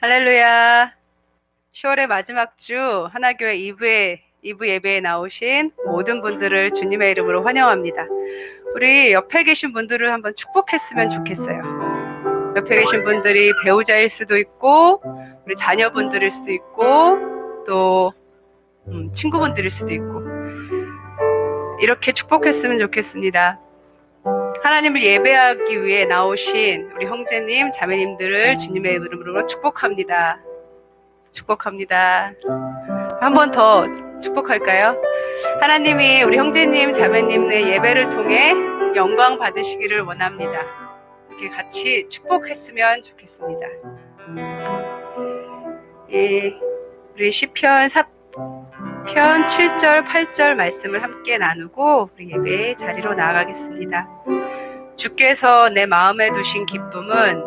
할렐루야. 10월의 마지막 주 하나교회 2부 예배에 나오신 모든 분들을 주님의 이름으로 환영합니다. 우리 옆에 계신 분들을 한번 축복했으면 좋겠어요. 옆에 계신 분들이 배우자일 수도 있고 우리 자녀분들일 수도 있고 또 친구분들일 수도 있고 이렇게 축복했으면 좋겠습니다. 하나님을 예배하기 위해 나오신 우리 형제님, 자매님들을 주님의 이름으로 축복합니다. 축복합니다. 한 번 더 축복할까요? 하나님이 우리 형제님, 자매님의 예배를 통해 영광 받으시기를 원합니다. 이렇게 같이 축복했으면 좋겠습니다. 예, 우리 시편 7절, 8절 말씀을 함께 나누고 우리 예배 자리로 나아가겠습니다. 주께서 내 마음에 두신 기쁨은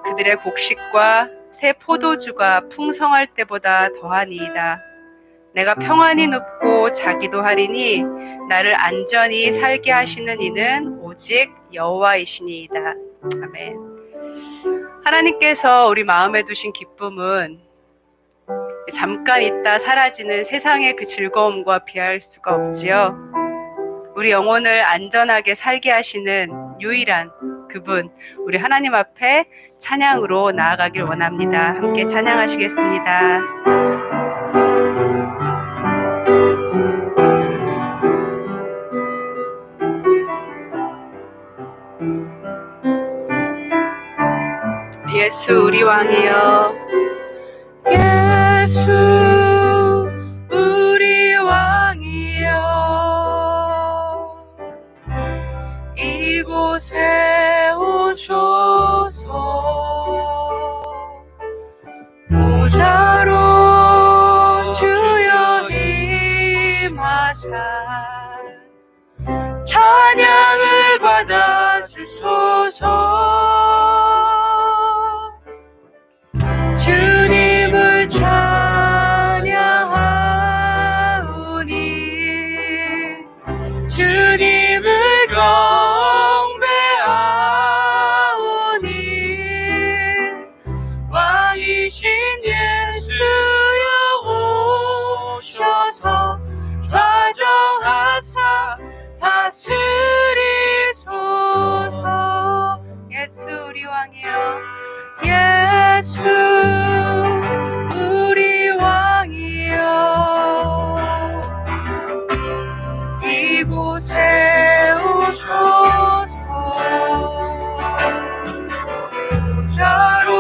그들의 곡식과 새 포도주가 풍성할 때보다 더하니이다. 내가 평안히 눕고 자기도 하리니 나를 안전히 살게 하시는 이는 오직 여호와이시니이다. 아멘. 하나님께서 우리 마음에 두신 기쁨은 잠깐 있다 사라지는 세상의 그 즐거움과 비할 수가 없지요. 우리 영혼을 안전하게 살게 하시는 유일한 그분, 우리 하나님 앞에 찬양으로 나아가길 원합니다. 함께 찬양하시겠습니다. 예수 우리 왕이여, 예수 우리 왕이여, 이곳에 오셔서 보좌로 주여 임하사 찬양을 받아주소서. 주님을 찬양하오니 주님을 경배하오니 왕이신 예수여 오셔서 좌정하사 다스리소서. 예수 우리 왕이여, 예수 우리 왕이여, 이곳에 오셔서 보좌로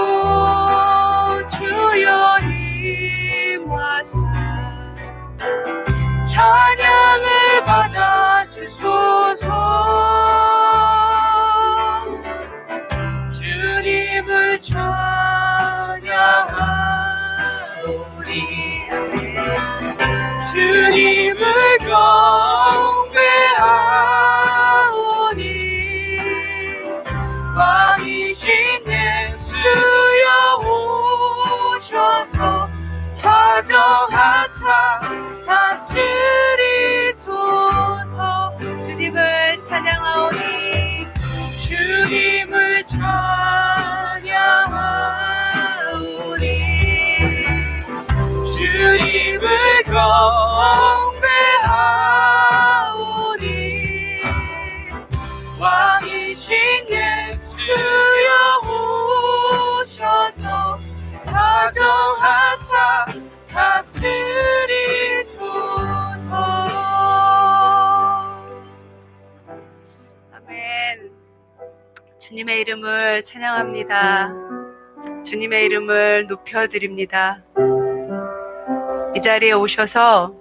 주여 임하사 찬양을 받아주소서. 주님을 찬양하오니 주님을 경배하오니 왕이신 예수여 오셔서 좌정하사 다스리소서. 주님을 찬양하오니 주님을 찬양하오니 주님을 경배하오니 왕이신 예수여 오셔서 좌정하사 다스리소서. 아멘. 주님의 이름을 찬양합니다. 주님의 이름을 높여드립니다. 이 자리에 오셔서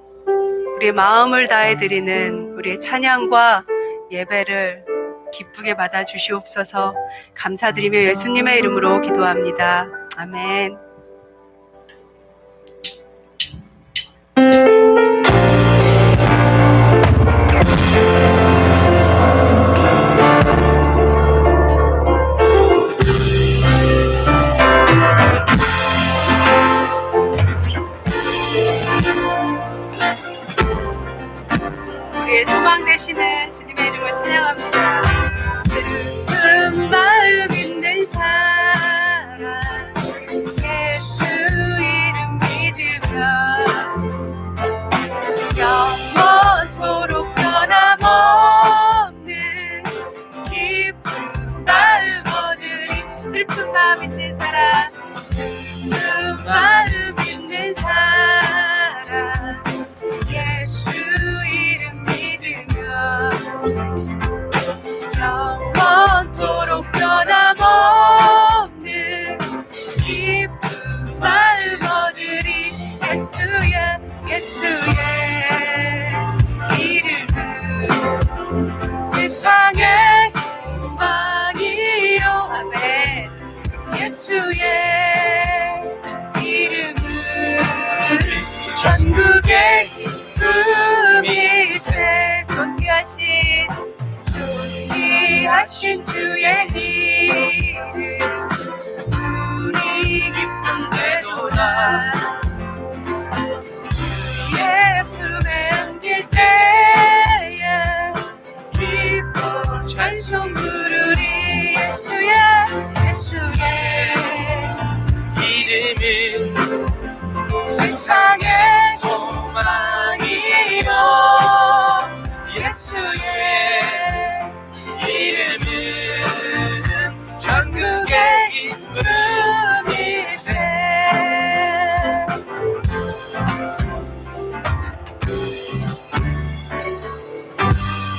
우리의 마음을 다해 드리는 우리의 찬양과 예배를 기쁘게 받아 주시옵소서. 감사드리며 예수님의 이름으로 기도합니다. 아멘. 우리의 소망 되시는 주님의 이름을 찬양합니다. 슬픈 마음 있는 사람 예수 하신 주의 이름 우리 기쁨 되도다. 주의 품에 안길 때에 기뻐 찬송 부르리. 예수의 이름은 세상의 소망이요. 예수의 이름은 전국의 기쁨이세.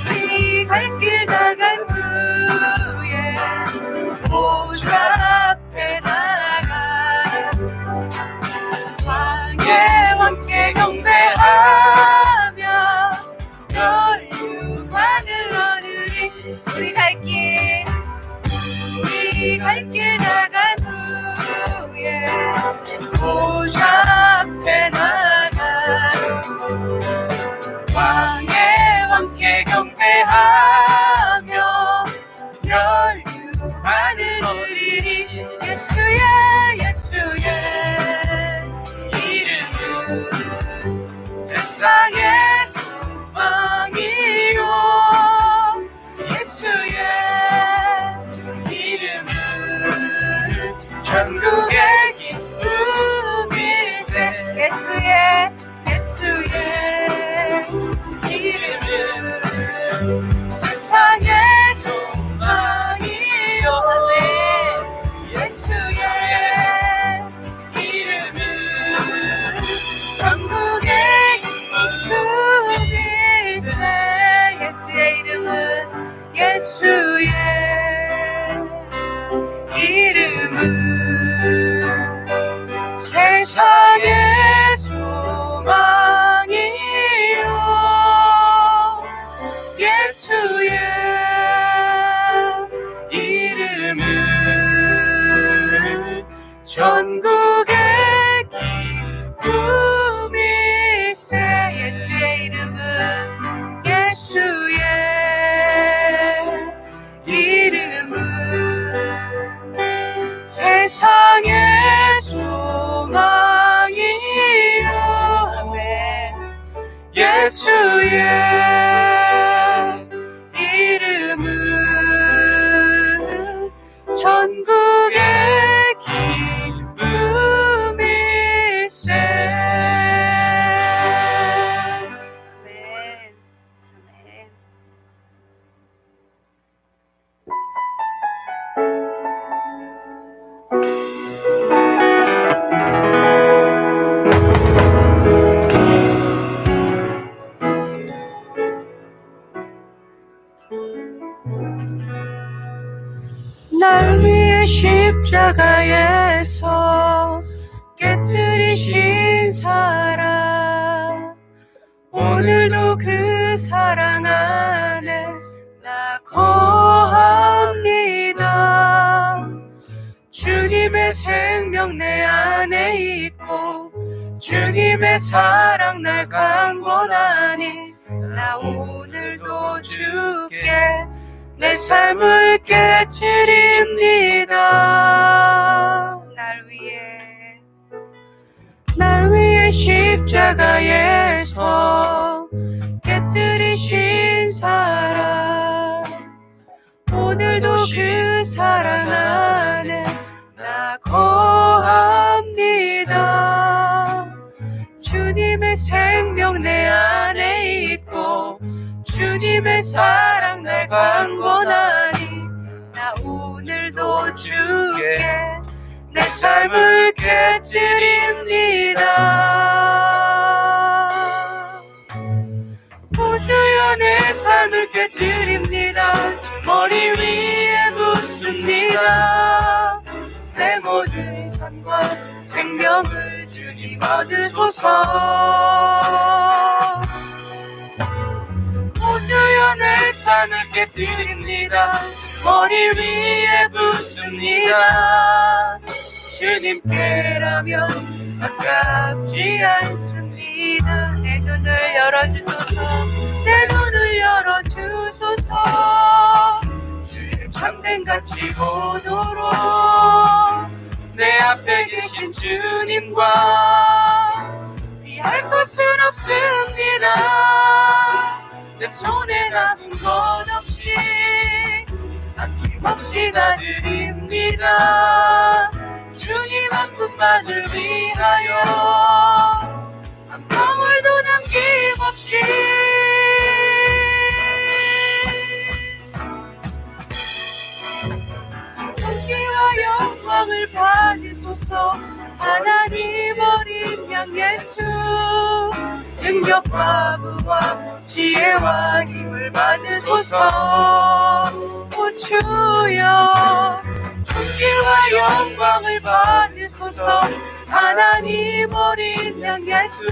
우리 갈 길 나간 후에 보좌 앞에 나가 왕의 왕께 경배하며 혈육하늘 얻으리. 우리 갈 길 나간 후에 보좌 앞에 나가 왕의 왕께 경배하며 혈육하늘 얻으리. 예수의 이름은 세상의 소망이요. 예수의 이름은 전국의 기쁨이세. 예수의 이름은 세상의 소망이요. 예수의 이름은 전국의 기쁨이세. 예수의 이름은 세상의 소망이요. 예수의 이름은 전국의 기쁨일세. 예수의 이름은 세상의 소망이요. 예수의 이름은 전국의 기쁨일세. 날 위해 십자가에서 깨뜨리신 사랑, 오늘도 그 사랑 안에 나 거합니다. 주님의 생명 내 안에 있고 주님의 사랑 날 강권하니 나 오늘도 주께 내 삶을 깨뜨립니다. 날 위해 십자가에서 깨뜨리신 사랑, 오늘도 그 사랑 안에 나 거합니다. 주님의 생명 내 안에 있고 주님의 사랑 날 강권하니 나 오늘도 주께 내 삶을 깨뜨립니다. 보주여 내 삶을 깨뜨립니다. 주 머리 위에 붓습니다. 내 모든 삶과 생명을 주님 받으소서. 보주여 내 삶을 깨뜨립니다. 머리 위에 붓습니다. 주님께라면 아깝지 않습니다. 내 눈을 열어주소서. 내 눈을 열어주소서. 주의 참된같이 오도록 내 앞에 계신 주님과 피할 것은 없습니다. 내 손에 남은 것 없이 아낌없이 다 드립니다. 주님 한 분만을 위하여 한 방울도 남김없이 존귀와 영광을 받으소서. 하나님 어린 양 예수 능력과 부와 지혜와 힘을 받으소서. 오 주여 존귀와 영광을 받으소서. 하나님 어린 양 예수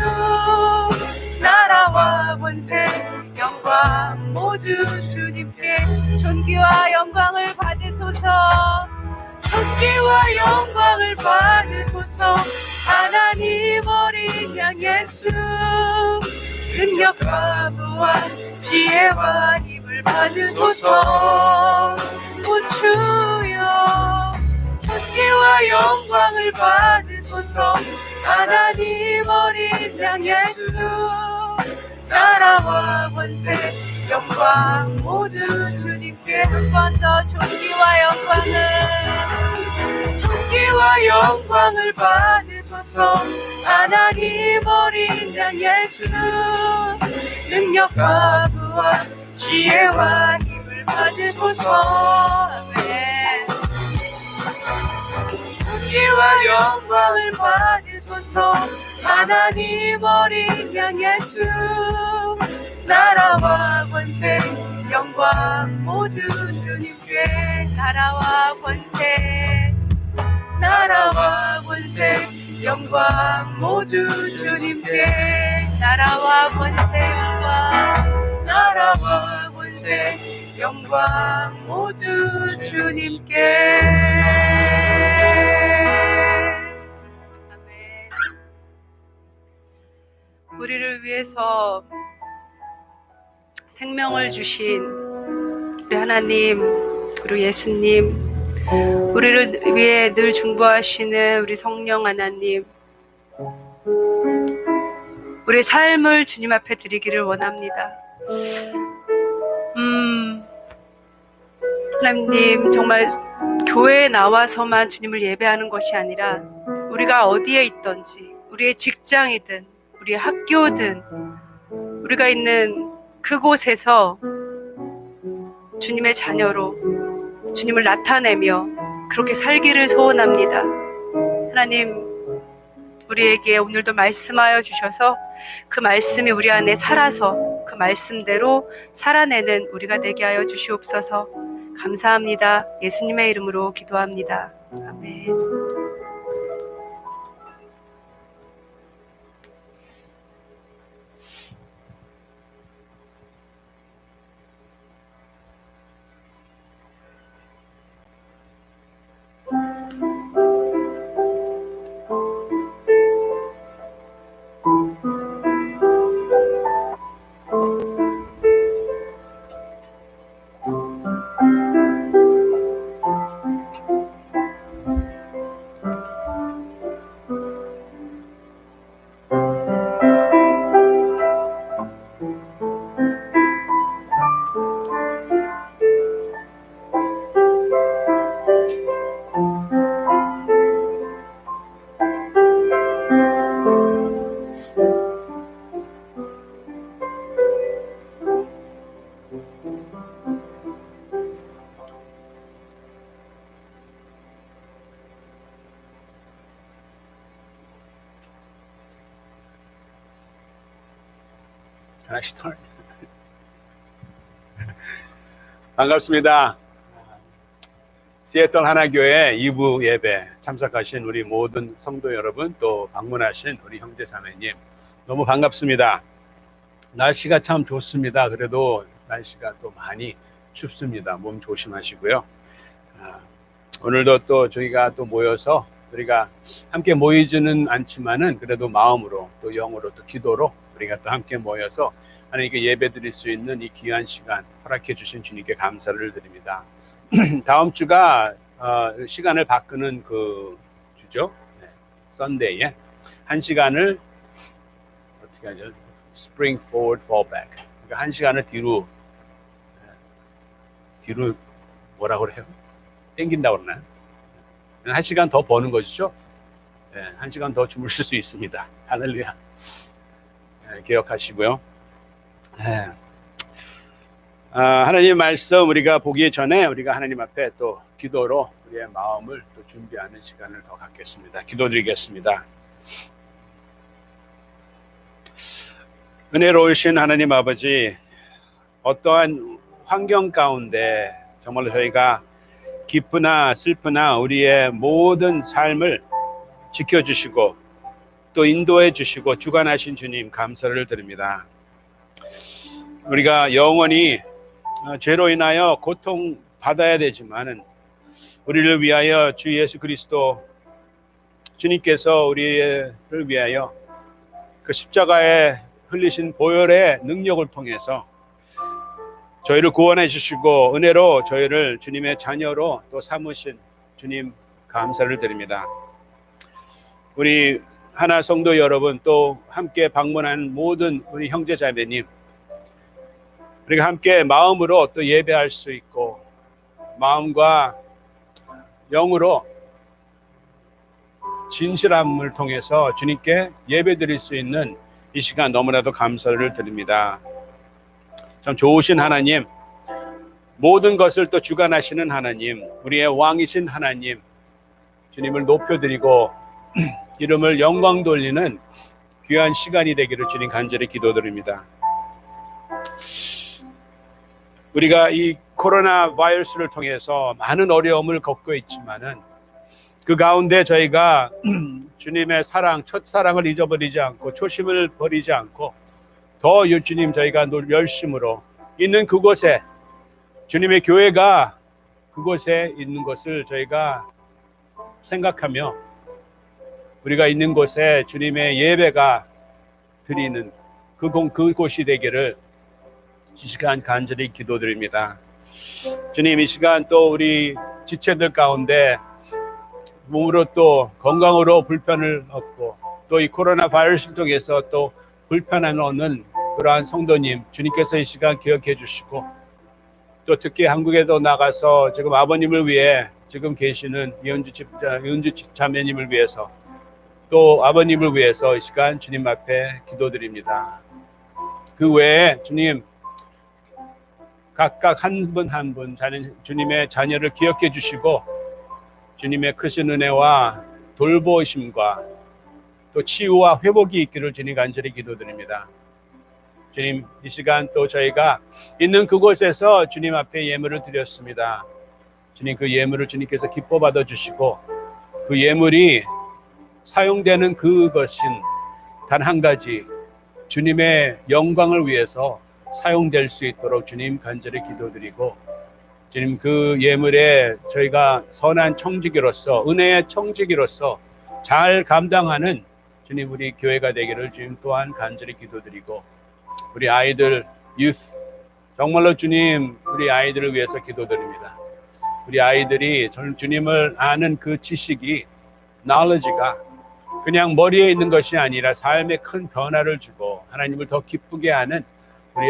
나라와 권세 영광 모두 주님께 존귀와 영광을 받으소서. 존귀와 영광을 받으소서. 하나님 어린 양 예수 능력과 부와 지혜와 힘을 받으소서. 오 주여 존귀와 영광을 받으소서. 하나님 어린 양 예수 나라와 권세 영광 모두 주님께. 한 번 더 존귀와 영광을 받으소서. 하나님 어린 양 예수 능력과 부와 지혜와 힘을 받으소서. 아멘. 존귀와 영광을 받으소서. 하나님 어린 양 예수 나라와 권세 영광 모두 주님께. 나라와 권세 영광 모두 주님께. 나라와 권세 영광 모두 주님께. 아멘. 우리를 위해서 생명을 주신 우리 하나님, 그리고 예수님, 우리를 위해 늘 중보하시는 우리 성령 하나님, 우리의 삶을 주님 앞에 드리기를 원합니다. 하나님, 정말 교회에 나와서만 주님을 예배하는 것이 아니라 우리가 어디에 있든지, 우리의 직장이든 우리의 학교든 우리가 있는 그곳에서 주님의 자녀로 주님을 나타내며 그렇게 살기를 소원합니다. 하나님, 우리에게 오늘도 말씀하여 주셔서 그 말씀이 우리 안에 살아서 그 말씀대로 살아내는 우리가 되게 하여 주시옵소서. 감사합니다. 예수님의 이름으로 기도합니다. 아멘. 반갑습니다. 시애틀 하나교회 2부 예배 참석하신 우리 모든 성도 여러분, 또 방문하신 우리 형제자매님, 너무 반갑습니다. 날씨가 참 좋습니다. 그래도 날씨가 또 많이 춥습니다. 몸 조심하시고요. 오늘도 또 저희가 또 모여서 우리가 함께 모이지는 않지만은 그래도 마음으로 또 영으로 또 기도로 우리가 또 함께 모여서 하나님께 예배 드릴 수 있는 이 귀한 시간 허락해 주신 주님께 감사를 드립니다. 다음 주가 시간을 바꾸는 그 주죠. 네, 썬데이에 한 시간을 어떻게 하죠? Spring forward, fall back. 그러니까 한 시간을 뒤로 뭐라고 그래요? 땡긴다고 그러나요? 한 시간 더 버는 것이죠. 네, 한 시간 더 주무실 수 있습니다. 할렐루야. 네, 기억하시고요. 네. 하나님의 말씀 우리가 보기 전에 우리가 하나님 앞에 또 기도로 우리의 마음을 또 준비하는 시간을 더 갖겠습니다. 기도드리겠습니다. 은혜로우신 하나님 아버지, 어떠한 환경 가운데 정말로 저희가 기쁘나 슬프나 우리의 모든 삶을 지켜주시고 또 인도해 주시고 주관하신 주님 감사를 드립니다. 우리가 영원히 죄로 인하여 고통 받아야 되지만은 우리를 위하여 주 예수 그리스도 주님께서 우리를 위하여 그 십자가에 흘리신 보혈의 능력을 통해서 저희를 구원해 주시고 은혜로 저희를 주님의 자녀로 또 삼으신 주님 감사를 드립니다. 우리 하나 성도 여러분, 또 함께 방문한 모든 우리 형제 자매님, 우리가 함께 마음으로 또 예배할 수 있고 마음과 영으로 진실함을 통해서 주님께 예배드릴 수 있는 이 시간 너무나도 감사를 드립니다. 참 좋으신 하나님, 모든 것을 또 주관하시는 하나님, 우리의 왕이신 하나님, 주님을 높여드리고 이름을 영광 돌리는 귀한 시간이 되기를 주님 간절히 기도드립니다. 우리가 이 코로나 바이러스를 통해서 많은 어려움을 겪고 있지만은 그 가운데 저희가 주님의 사랑, 첫사랑을 잊어버리지 않고 초심을 버리지 않고 더 주님 저희가 열심으로 있는 그곳에 주님의 교회가 그곳에 있는 것을 저희가 생각하며 우리가 있는 곳에 주님의 예배가 드리는 그곳이 되기를 이 시간 간절히 기도드립니다. 주님, 이 시간 또 우리 지체들 가운데 몸으로 또 건강으로 불편을 얻고 또 이 코로나 바이러스를 통해서 또 불편함을 얻는 그러한 성도님, 주님께서 이 시간 기억해 주시고 또 특히 한국에도 나가서 지금 아버님을 위해 지금 계시는 이은주 자매님을 위해서 또 아버님을 위해서 이 시간 주님 앞에 기도드립니다. 그 외에 주님 각각 한 분 한 분 주님의 자녀를 기억해 주시고 주님의 크신 은혜와 돌보심과 또 치유와 회복이 있기를 주님 간절히 기도드립니다. 주님, 이 시간 또 저희가 있는 그곳에서 주님 앞에 예물을 드렸습니다. 주님, 그 예물을 주님께서 기뻐 받아주시고 그 예물이 사용되는 그것인 단 한 가지, 주님의 영광을 위해서 사용될 수 있도록 주님 간절히 기도드리고 주님, 그 예물에 저희가 선한 청지기로서 은혜의 청지기로서 잘 감당하는 주님 우리 교회가 되기를 주님 또한 간절히 기도드리고 우리 아이들, 유스 정말로 주님 우리 아이들을 위해서 기도드립니다. 우리 아이들이 주님을 아는 그 지식이 knowledge가 그냥 머리에 있는 것이 아니라 삶에 큰 변화를 주고 하나님을 더 기쁘게 하는 우리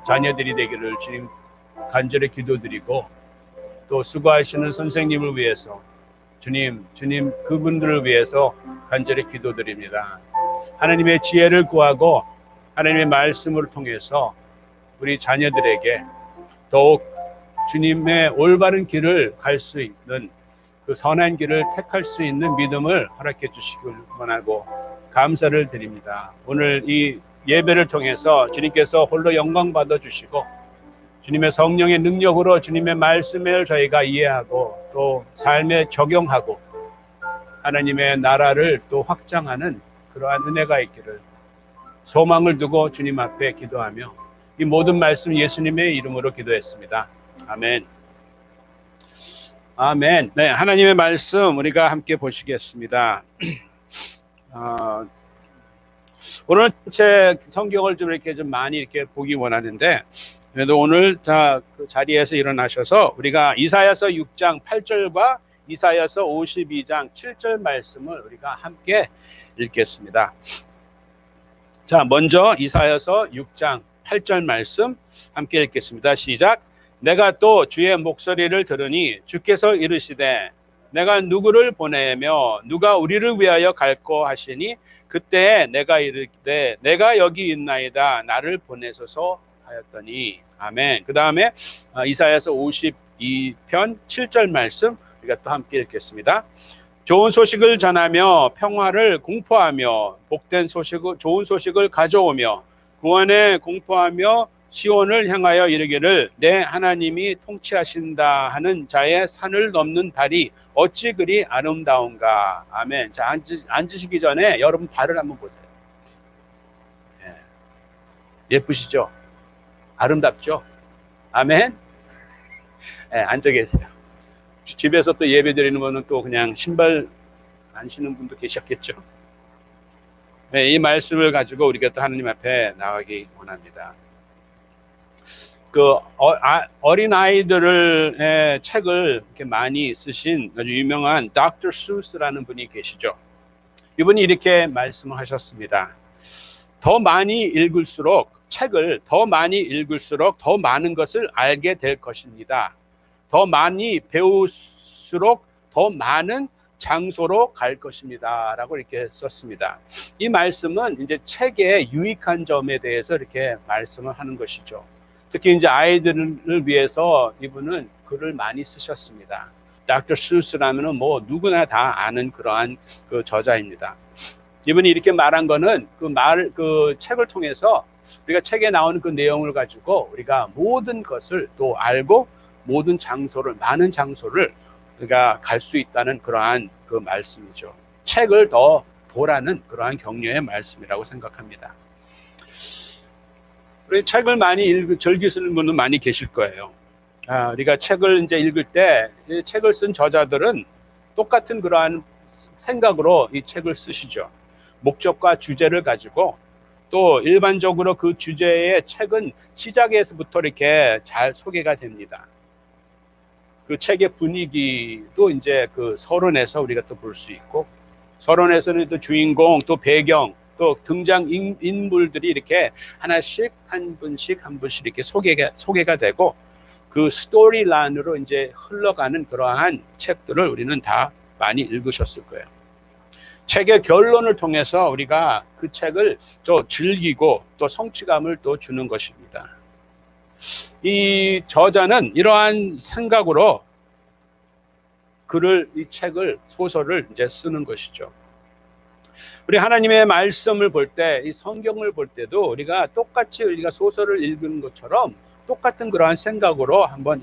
자녀들이 되기를 주님 간절히 기도드리고 또 수고하시는 선생님을 위해서 주님 그분들을 위해서 간절히 기도드립니다. 하나님의 지혜를 구하고 하나님의 말씀을 통해서 우리 자녀들에게 더욱 주님의 올바른 길을 갈 수 있는 그 선한 길을 택할 수 있는 믿음을 허락해 주시길 원하고 감사를 드립니다. 오늘 이 예배를 통해서 주님께서 홀로 영광 받아 주시고 주님의 성령의 능력으로 주님의 말씀을 저희가 이해하고 또 삶에 적용하고 하나님의 나라를 또 확장하는 그러한 은혜가 있기를 소망을 두고 주님 앞에 기도하며 이 모든 말씀 예수님의 이름으로 기도했습니다. 아멘. 아멘. 네, 하나님의 말씀 우리가 함께 보시겠습니다. 오늘 제 성경을 좀 이렇게 좀 많이 이렇게 보기 원하는데 그래도 오늘 그 자리에서 일어나셔서 우리가 이사야서 6장 8절과 이사야서 52장 7절 말씀을 우리가 함께 읽겠습니다. 자, 먼저 이사야서 6장 8절 말씀 함께 읽겠습니다. 시작. 내가 또 주의 목소리를 들으니 주께서 이르시되 내가 누구를 보내며 누가 우리를 위하여 갈꼬 하시니 그때 내가 이르되 내가 여기 있나이다 나를 보내소서 하였더니. 아멘. 그 다음에 이사야서 52편 7절 말씀 우리가 또 함께 읽겠습니다. 좋은 소식을 전하며 평화를 공포하며 복된 소식을 좋은 소식을 가져오며 구원에 공포하며 시온을 향하여 이르기를 내 하나님이 통치하신다 하는 자의 산을 넘는 발이 어찌 그리 아름다운가. 아멘. 자, 앉으시기 전에 여러분 발을 한번 보세요. 예쁘시죠? 아름답죠? 아멘. 앉아 계세요. 집에서 또 예배 드리는 분은 또 그냥 신발 안 신는 분도 계셨겠죠. 이 말씀을 가지고 우리가 또 하나님 앞에 나가기 원합니다. 그 어린 아이들의 책을 이렇게 많이 쓰신 아주 유명한 닥터 수스라는 분이 계시죠. 이분이 이렇게 말씀을 하셨습니다. 더 많이 읽을수록 책을 더 많이 읽을수록 더 많은 것을 알게 될 것입니다. 더 많이 배울수록 더 많은 장소로 갈 것입니다. 라고 이렇게 썼습니다. 이 말씀은 이제 책의 유익한 점에 대해서 이렇게 말씀을 하는 것이죠. 특히 이제 아이들을 위해서 이분은 글을 많이 쓰셨습니다. 닥터 수스라면은 뭐 누구나 다 아는 그러한 그 저자입니다. 이분이 이렇게 말한 거는 그 책을 통해서 우리가 책에 나오는 그 내용을 가지고 우리가 모든 것을 또 알고 모든 장소를, 많은 장소를 우리가 갈 수 있다는 그러한 그 말씀이죠. 책을 더 보라는 그러한 격려의 말씀이라고 생각합니다. 우리 책을 많이 즐기 쓰는 분은 많이 계실 거예요. 우리가 책을 이제 읽을 때, 이 책을 쓴 저자들은 똑같은 그러한 생각으로 이 책을 쓰시죠. 목적과 주제를 가지고 또 일반적으로 그 주제의 책은 시작에서부터 이렇게 잘 소개가 됩니다. 그 책의 분위기도 이제 그 서론에서 우리가 또 볼 수 있고, 서론에서는 또 주인공, 또 배경, 또 등장 인물들이 이렇게 하나씩 한 분씩 이렇게 소개가 되고 그 스토리란으로 이제 흘러가는 그러한 책들을 우리는 다 많이 읽으셨을 거예요. 책의 결론을 통해서 우리가 그 책을 또 즐기고 또 성취감을 또 주는 것입니다. 이 저자는 이러한 생각으로 이 책을, 소설을 이제 쓰는 것이죠. 우리 하나님의 말씀을 볼 때, 이 성경을 볼 때도 우리가 똑같이 우리가 소설을 읽는 것처럼 똑같은 그러한 생각으로 한번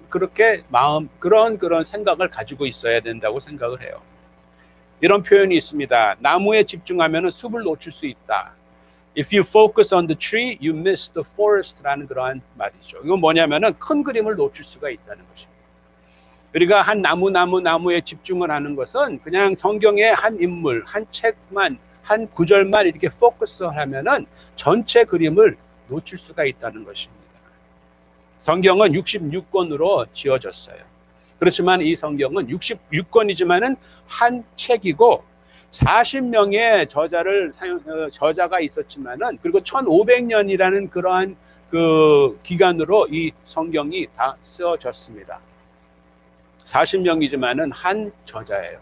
그렇게 그런 생각을 가지고 있어야 된다고 생각을 해요. 이런 표현이 있습니다. 나무에 집중하면 숲을 놓칠 수 있다. If you focus on the tree, you miss the forest라는 그러한 말이죠. 이건 뭐냐면은 큰 그림을 놓칠 수가 있다는 것입니다. 우리가 한 나무에 집중을 하는 것은 그냥 성경의 한 인물, 한 책만, 한 구절만 이렇게 포커스하면은 전체 그림을 놓칠 수가 있다는 것입니다. 성경은 66권으로 지어졌어요. 그렇지만 이 성경은 66권이지만은 한 책이고 40명의 저자가 있었지만은 그리고 1500년이라는 그러한 그 기간으로 이 성경이 다 쓰여졌습니다. 40명이지만은 한 저자예요.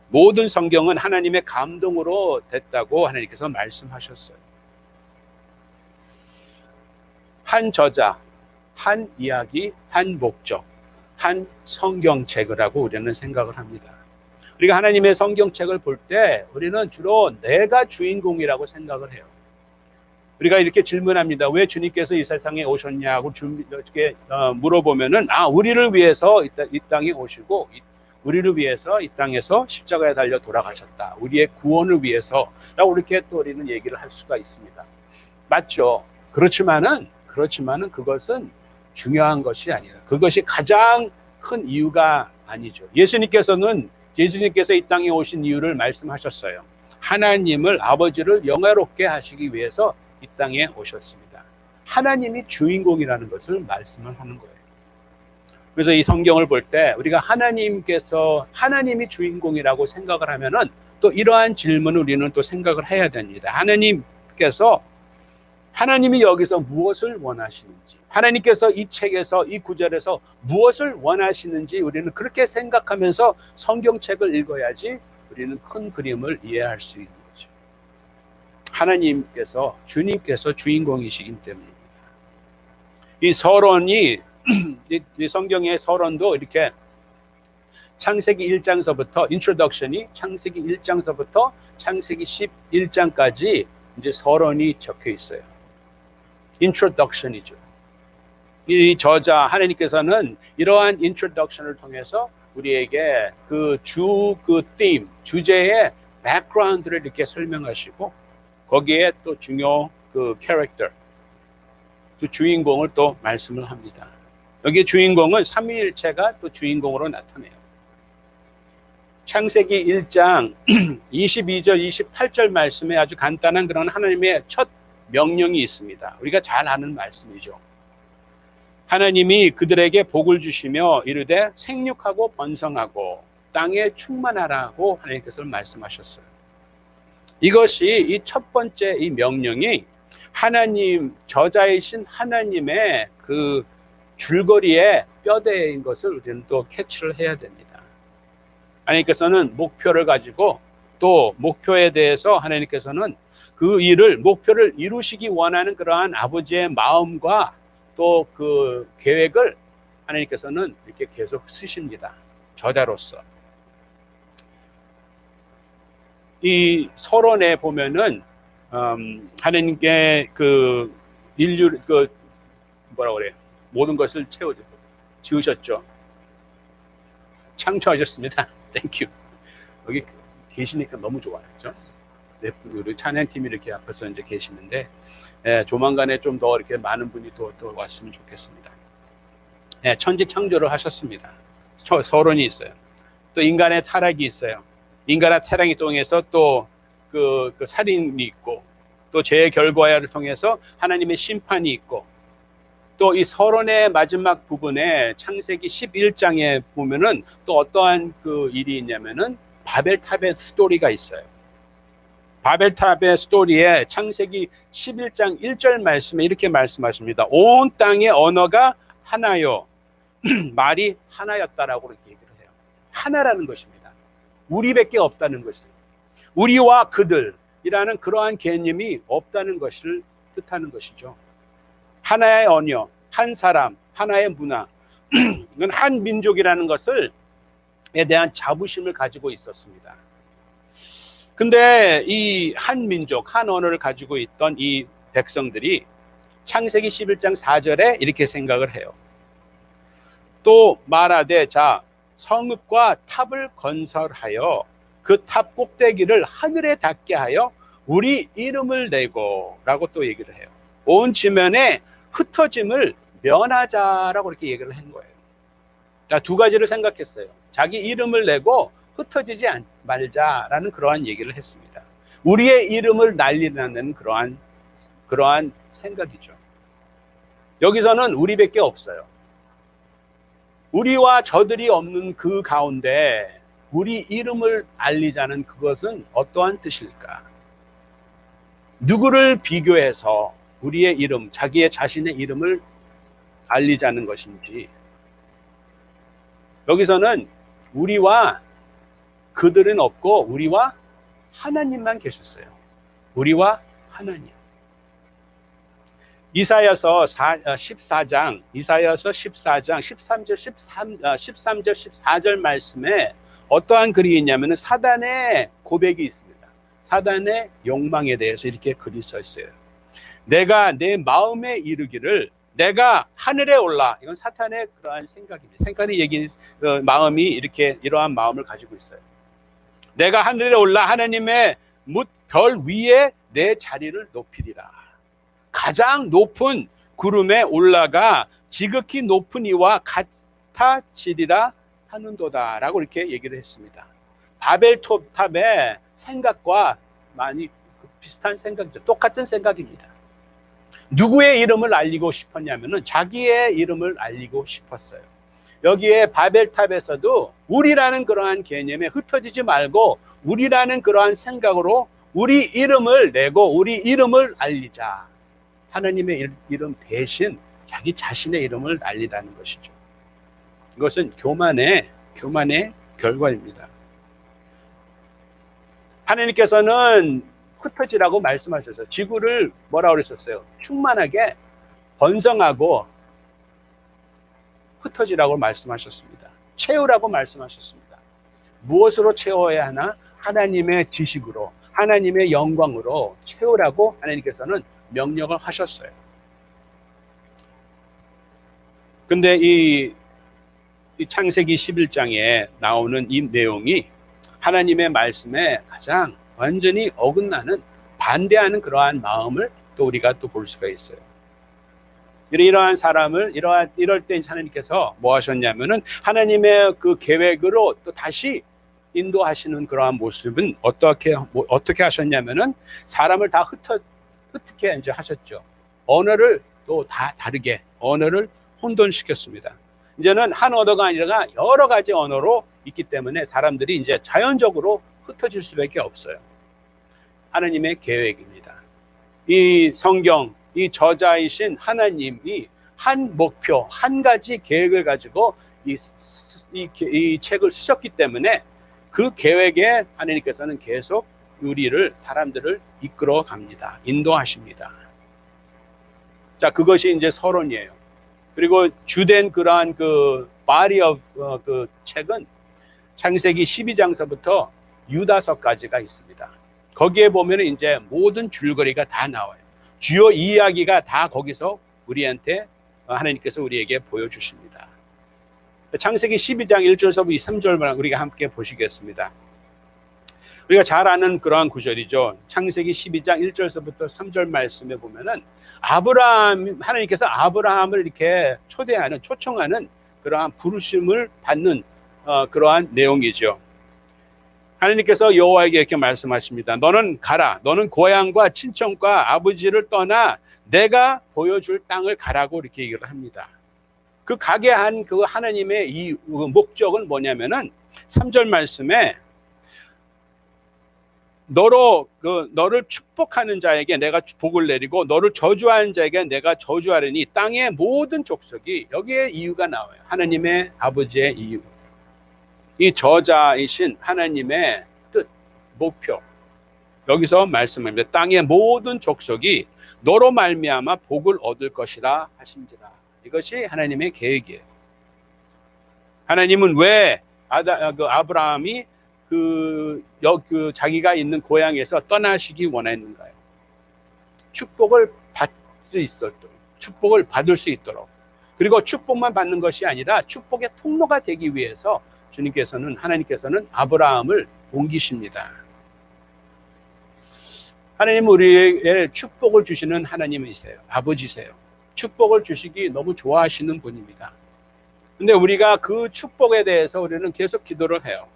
모든 성경은 하나님의 감동으로 됐다고 하나님께서 말씀하셨어요. 한 저자, 한 이야기, 한 목적, 한 성경책이라고 우리는 생각을 합니다. 우리가 하나님의 성경책을 볼 때 우리는 주로 내가 주인공이라고 생각을 해요. 우리가 이렇게 질문합니다. 왜 주님께서 이 세상에 오셨냐고 이렇게 물어보면은 우리를 위해서 이 땅에 오시고 우리를 위해서 이 땅에서 십자가에 달려 돌아가셨다. 우리의 구원을 위해서라고 이렇게 또 우리는 얘기를 할 수가 있습니다. 맞죠? 그렇지만은 그것은 중요한 것이 아니에요. 그것이 가장 큰 이유가 아니죠. 예수님께서 이 땅에 오신 이유를 말씀하셨어요. 하나님을, 아버지를 영화롭게 하시기 위해서 이 땅에 오셨습니다. 하나님이 주인공이라는 것을 말씀을 하는 거예요. 그래서 이 성경을 볼 때 우리가 하나님이 주인공이라고 생각을 하면은 또 이러한 질문을 우리는 또 생각을 해야 됩니다. 하나님이 여기서 무엇을 원하시는지, 하나님께서 이 책에서 이 구절에서 무엇을 원하시는지 우리는 그렇게 생각하면서 성경책을 읽어야지 우리는 큰 그림을 이해할 수 있는 거죠. 주님께서 주인공이시기 때문입니다. 이 서론이 이 성경의 서론도 이렇게 창세기 1장서부터 인트로덕션이 창세기 1장서부터 창세기 11장까지 이제 서론이 적혀 있어요. 인트로덕션이죠. 이 저자 하나님께서는 이러한 인트로덕션을 통해서 우리에게 그 주제의 백그라운드를 이렇게 설명하시고 거기에 또 중요 그 캐릭터, 그 주인공을 또 말씀을 합니다. 여기 주인공은 삼위일체가 또 주인공으로 나타나요. 창세기 1장 22절 28절 말씀에 아주 간단한 그런 하나님의 첫 명령이 있습니다. 우리가 잘 아는 말씀이죠. 하나님이 그들에게 복을 주시며 이르되 생육하고 번성하고 땅에 충만하라고 하나님께서 말씀하셨어요. 이것이 이 첫 번째 이 명령이 저자이신 하나님의 그 줄거리에 뼈대인 것을 우리는 또 캐치를 해야 됩니다. 하나님께서는 목표를 가지고 또 목표에 대해서 하나님께서는 그 목표를 이루시기 원하는 그러한 아버지의 마음과 또 그 계획을 하나님께서는 이렇게 계속 쓰십니다. 저자로서. 이 서론에 보면은 하나님께 그 인류 모든 것을 지으셨죠. 창조하셨습니다. 땡큐. 여기 계시니까 너무 좋아요. 그렇죠? 우리 찬양팀이 이렇게 앞에서 이제 계시는데 조만간에 좀 더 이렇게 많은 분이 또 왔으면 좋겠습니다. 천지 창조를 하셨습니다. 서론이 있어요. 또 인간의 타락이 있어요. 인간의 타락을 통해서 또 그 살인이 있고 또 죄의 결과를 통해서 하나님의 심판이 있고 또 이 서론의 마지막 부분에 창세기 11장에 보면은 또 어떠한 그 일이 있냐면은 바벨탑의 스토리가 있어요. 바벨탑의 스토리에 창세기 11장 1절 말씀에 이렇게 말씀하십니다. 온 땅의 언어가 하나요. 말이 하나였다라고 이렇게 얘기를 해요. 하나라는 것입니다. 우리밖에 없다는 것이에요. 우리와 그들이라는 그러한 개념이 없다는 것을 뜻하는 것이죠. 하나의 언어, 한 사람, 하나의 문화, 이건 한 민족이라는 것에 대한 자부심을 가지고 있었습니다. 근데 이 한 민족, 한 언어를 가지고 있던 이 백성들이 창세기 11장 4절에 이렇게 생각을 해요. 또 말하되 자 성읍과 탑을 건설하여 그 탑 꼭대기를 하늘에 닿게 하여 우리 이름을 내고 라고 또 얘기를 해요. 온 지면에 흩어짐을 면하자라고 이렇게 얘기를 한 거예요. 자, 두 가지를 생각했어요. 자기 이름을 내고 흩어지지 말자라는 그러한 얘기를 했습니다. 우리의 이름을 날리라는 그러한 생각이죠. 여기서는 우리밖에 없어요. 우리와 저들이 없는 그 가운데 우리 이름을 알리자는 그것은 어떠한 뜻일까? 누구를 비교해서 우리의 이름, 자신의 이름을 알리자는 것인지. 여기서는 우리와 그들은 없고 우리와 하나님만 계셨어요. 우리와 하나님. 이사야서 14장 13절 14절 말씀에 어떠한 글이 있냐면 사단의 고백이 있습니다. 사단의 욕망에 대해서 이렇게 글이 써 있어요. 내가 내 마음에 이르기를 내가 하늘에 올라. 이건 사탄의 그러한 생각입니다. 사탄의 얘기, 마음이 이러한 마음을 가지고 있어요. 내가 하늘에 올라 하나님의 별 위에 내 자리를 높이리라. 가장 높은 구름에 올라가 지극히 높은 이와 같아지리라 하는도다 라고 이렇게 얘기를 했습니다. 바벨탑의 생각과 많이 비슷한 생각이죠. 똑같은 생각입니다. 누구의 이름을 알리고 싶었냐면은 자기의 이름을 알리고 싶었어요. 여기에 바벨탑에서도 우리라는 그러한 개념에 흩어지지 말고 우리라는 그러한 생각으로 우리 이름을 내고 우리 이름을 알리자. 하나님의 이름 대신 자기 자신의 이름을 알리다는 것이죠. 이것은 교만의 결과입니다. 하나님께서는 흩어지라고 말씀하셨어요. 지구를 뭐라고 그러셨어요? 충만하게 번성하고 흩어지라고 말씀하셨습니다. 채우라고 말씀하셨습니다. 무엇으로 채워야 하나? 하나님의 지식으로, 하나님의 영광으로 채우라고 하나님께서는 명령을 하셨어요. 근데 이 창세기 11장에 나오는 이 내용이 하나님의 말씀에 가장 완전히 어긋나는, 반대하는 그러한 마음을 또 우리가 또 볼 수가 있어요. 이러한 사람을 이럴 때 하나님께서 뭐 하셨냐면은 하나님의 그 계획으로 또 다시 인도하시는 그러한 모습은 어떻게 하셨냐면은 사람을 다 흩게 이제 하셨죠. 언어를 또 다 다르게 언어를 혼돈시켰습니다. 이제는 한 언어가 아니라 여러 가지 언어로 있기 때문에 사람들이 이제 자연적으로 흩어질 수밖에 없어요. 하나님의 계획입니다. 이 성경, 이 저자이신 하나님이 한 목표, 한 가지 계획을 가지고 이 책을 쓰셨기 때문에 그 계획에 하나님께서는 계속 사람들을 이끌어 갑니다. 인도하십니다. 자, 그것이 이제 서론이에요. 그리고 주된 그러한 그 body of 그 책은 창세기 12장서부터 유다서까지가 있습니다. 거기에 보면 이제 모든 줄거리가 다 나와요. 주요 이야기가 다 거기서 우리한테 하나님께서 우리에게 보여주십니다. 창세기 12장 1절서부터 3절만 우리가 함께 보시겠습니다. 우리가 잘 아는 그러한 구절이죠. 창세기 12장 1절서부터 3절 말씀에 보면은 하나님께서 아브라함을 이렇게 초청하는 그러한 부르심을 받는 그러한 내용이죠. 하나님께서 여호와에게 이렇게 말씀하십니다. 너는 가라. 너는 고향과 친척과 아버지를 떠나 내가 보여줄 땅을 가라고 이렇게 얘기를 합니다. 그 가게 한 그 하나님의 이 목적은 뭐냐면은 3절 말씀에 너를 축복하는 자에게 내가 복을 내리고 너를 저주하는 자에게 내가 저주하리니 땅의 모든 족속이, 여기에 이유가 나와요. 하나님의 아버지의 이유. 이 저자이신 하나님의 뜻, 목표. 여기서 말씀합니다. 땅의 모든 족속이 너로 말미암아 복을 얻을 것이라 하신지라. 이것이 하나님의 계획이에요. 하나님은 왜 아브라함이 자기가 있는 고향에서 떠나시기 원했는가요? 축복을 받을 수 있도록. 그리고 축복만 받는 것이 아니라 축복의 통로가 되기 위해서 하나님께서는 아브라함을 옮기십니다. 하나님은 우리에게 축복을 주시는 하나님이세요. 아버지세요. 축복을 주시기 너무 좋아하시는 분입니다. 근데 우리가 그 축복에 대해서 우리는 계속 기도를 해요.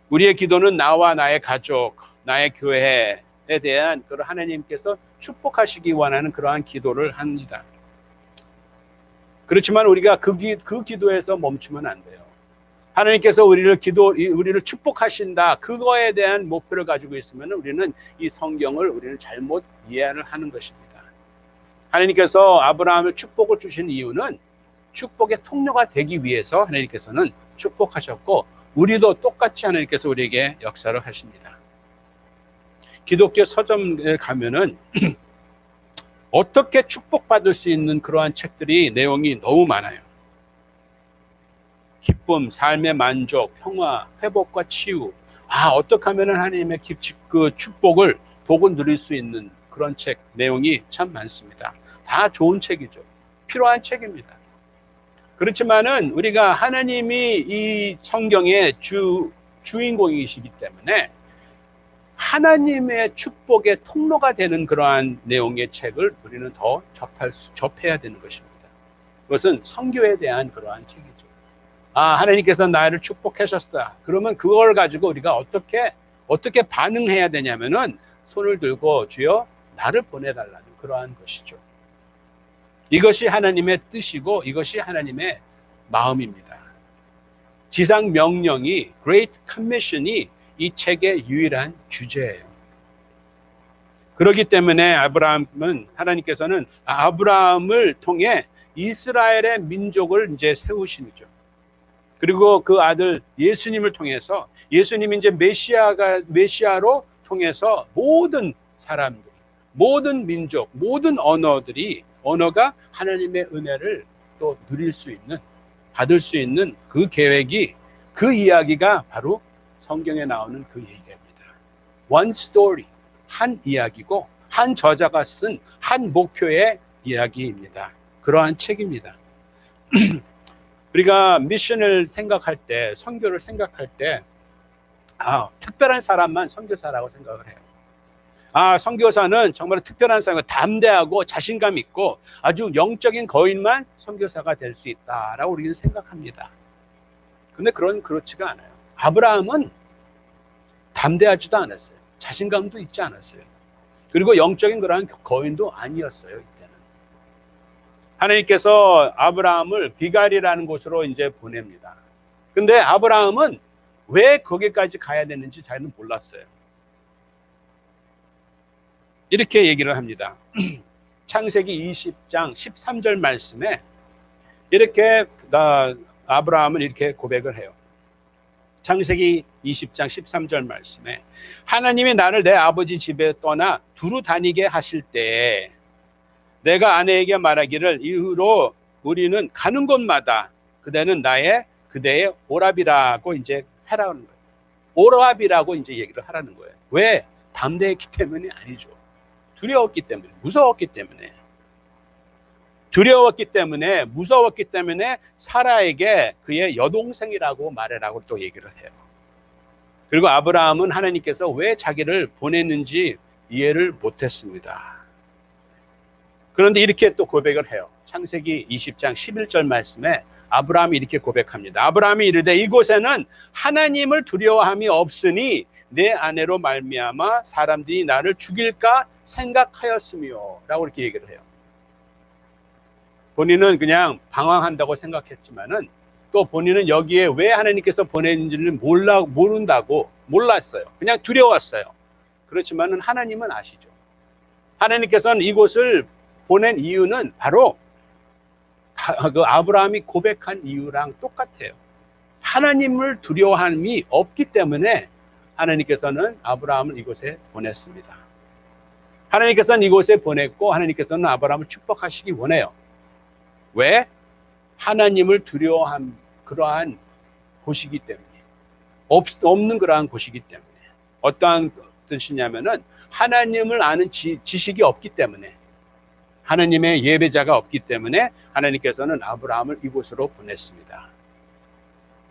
우리의 기도는 나와 나의 가족, 나의 교회에 대한 그런 하나님께서 축복하시기 원하는 그러한 기도를 합니다. 그렇지만 우리가 그 기도에서 멈추면 안 돼요. 하나님께서 우리를 축복하신다. 그거에 대한 목표를 가지고 있으면 우리는 이 성경을 우리는 잘못 이해를 하는 것입니다. 하나님께서 아브라함을 축복을 주신 이유는 축복의 통로가 되기 위해서 하나님께서는 축복하셨고, 우리도 똑같이 하나님께서 우리에게 역사를 하십니다. 기독교 서점에 가면은 어떻게 축복받을 수 있는 그러한 책들이 내용이 너무 많아요. 기쁨, 삶의 만족, 평화, 회복과 치유. 어떻게 하면 하나님의 그 복을 누릴 수 있는 그런 책 내용이 참 많습니다. 다 좋은 책이죠. 필요한 책입니다. 그렇지만은 우리가 하나님이 이 성경의 주인공이시기 때문에 하나님의 축복의 통로가 되는 그러한 내용의 책을 우리는 더 접해야 되는 것입니다. 그것은 선교에 대한 그러한 책이죠. 하나님께서 나를 축복하셨다. 그러면 그걸 가지고 우리가 어떻게 반응해야 되냐면은 손을 들고 주여 나를 보내달라는 그러한 것이죠. 이것이 하나님의 뜻이고 이것이 하나님의 마음입니다. 지상 명령이 Great Commission이 이 책의 유일한 주제예요. 그렇기 때문에 하나님께서는 아브라함을 통해 이스라엘의 민족을 이제 세우시죠. 그리고 그 아들 예수님을 통해서 예수님이 이제 메시아로 통해서 모든 사람들, 모든 민족, 모든 언어가 하나님의 은혜를 또 누릴 수 있는, 받을 수 있는 그 계획이, 그 이야기가 바로 성경에 나오는 그 얘기입니다. One story, 한 이야기고 한 저자가 쓴 한 목표의 이야기입니다. 그러한 책입니다. 우리가 미션을 생각할 때, 선교를 생각할 때 특별한 사람만 선교사라고 생각을 해요. 선교사는 정말 특별한 사람, 담대하고 자신감 있고 아주 영적인 거인만 선교사가 될 수 있다라고 우리는 생각합니다. 근데 그렇지가 않아요. 아브라함은 담대하지도 않았어요. 자신감도 있지 않았어요. 그리고 영적인 그러한 거인도 아니었어요. 이때는 하나님께서 아브라함을 기갈이라는 곳으로 이제 보냅니다. 근데 아브라함은 왜 거기까지 가야 되는지 잘은 몰랐어요. 이렇게 얘기를 합니다. 창세기 20장 13절 말씀에 이렇게 아브라함은 이렇게 고백을 해요. 창세기 20장 13절 말씀에 하나님이 나를 내 아버지 집에 떠나 두루 다니게 하실 때 내가 아내에게 말하기를 이후로 우리는 가는 곳마다 그대의 오랍이라고 이제 하라는 거예요. 오랍이라고 이제 얘기를 하라는 거예요. 왜? 담대했기 때문이 아니죠. 두려웠기 때문에, 무서웠기 때문에 사라에게 그의 여동생이라고 말해라고 또 얘기를 해요. 그리고 아브라함은 하나님께서 왜 자기를 보냈는지 이해를 못했습니다. 그런데 이렇게 또 고백을 해요. 창세기 20장 11절 말씀에 아브라함이 이렇게 고백합니다. 아브라함이 이르되 이곳에는 하나님을 두려워함이 없으니 내 아내로 말미암아 사람들이 나를 죽일까 생각하였으며 라고 이렇게 얘기를 해요. 본인은 그냥 방황한다고 생각했지만은 또 본인은 여기에 왜 하나님께서 보냈는지를 몰랐어요. 그냥 두려웠어요. 그렇지만은 하나님은 아시죠. 하나님께서는 이곳을 보낸 이유는 바로 그 아브라함이 고백한 이유랑 똑같아요. 하나님을 두려워함이 없기 때문에 하나님께서는 아브라함을 이곳에 보냈습니다. 하나님께서는 이곳에 보냈고 하나님께서는 아브라함을 축복하시기 원해요. 왜? 하나님을 두려워한 그러한 곳이기 때문에, 없는 그러한 곳이기 때문에. 어떠한 뜻이냐면은 하나님을 아는 지식이 없기 때문에, 하나님의 예배자가 없기 때문에 하나님께서는 아브라함을 이곳으로 보냈습니다.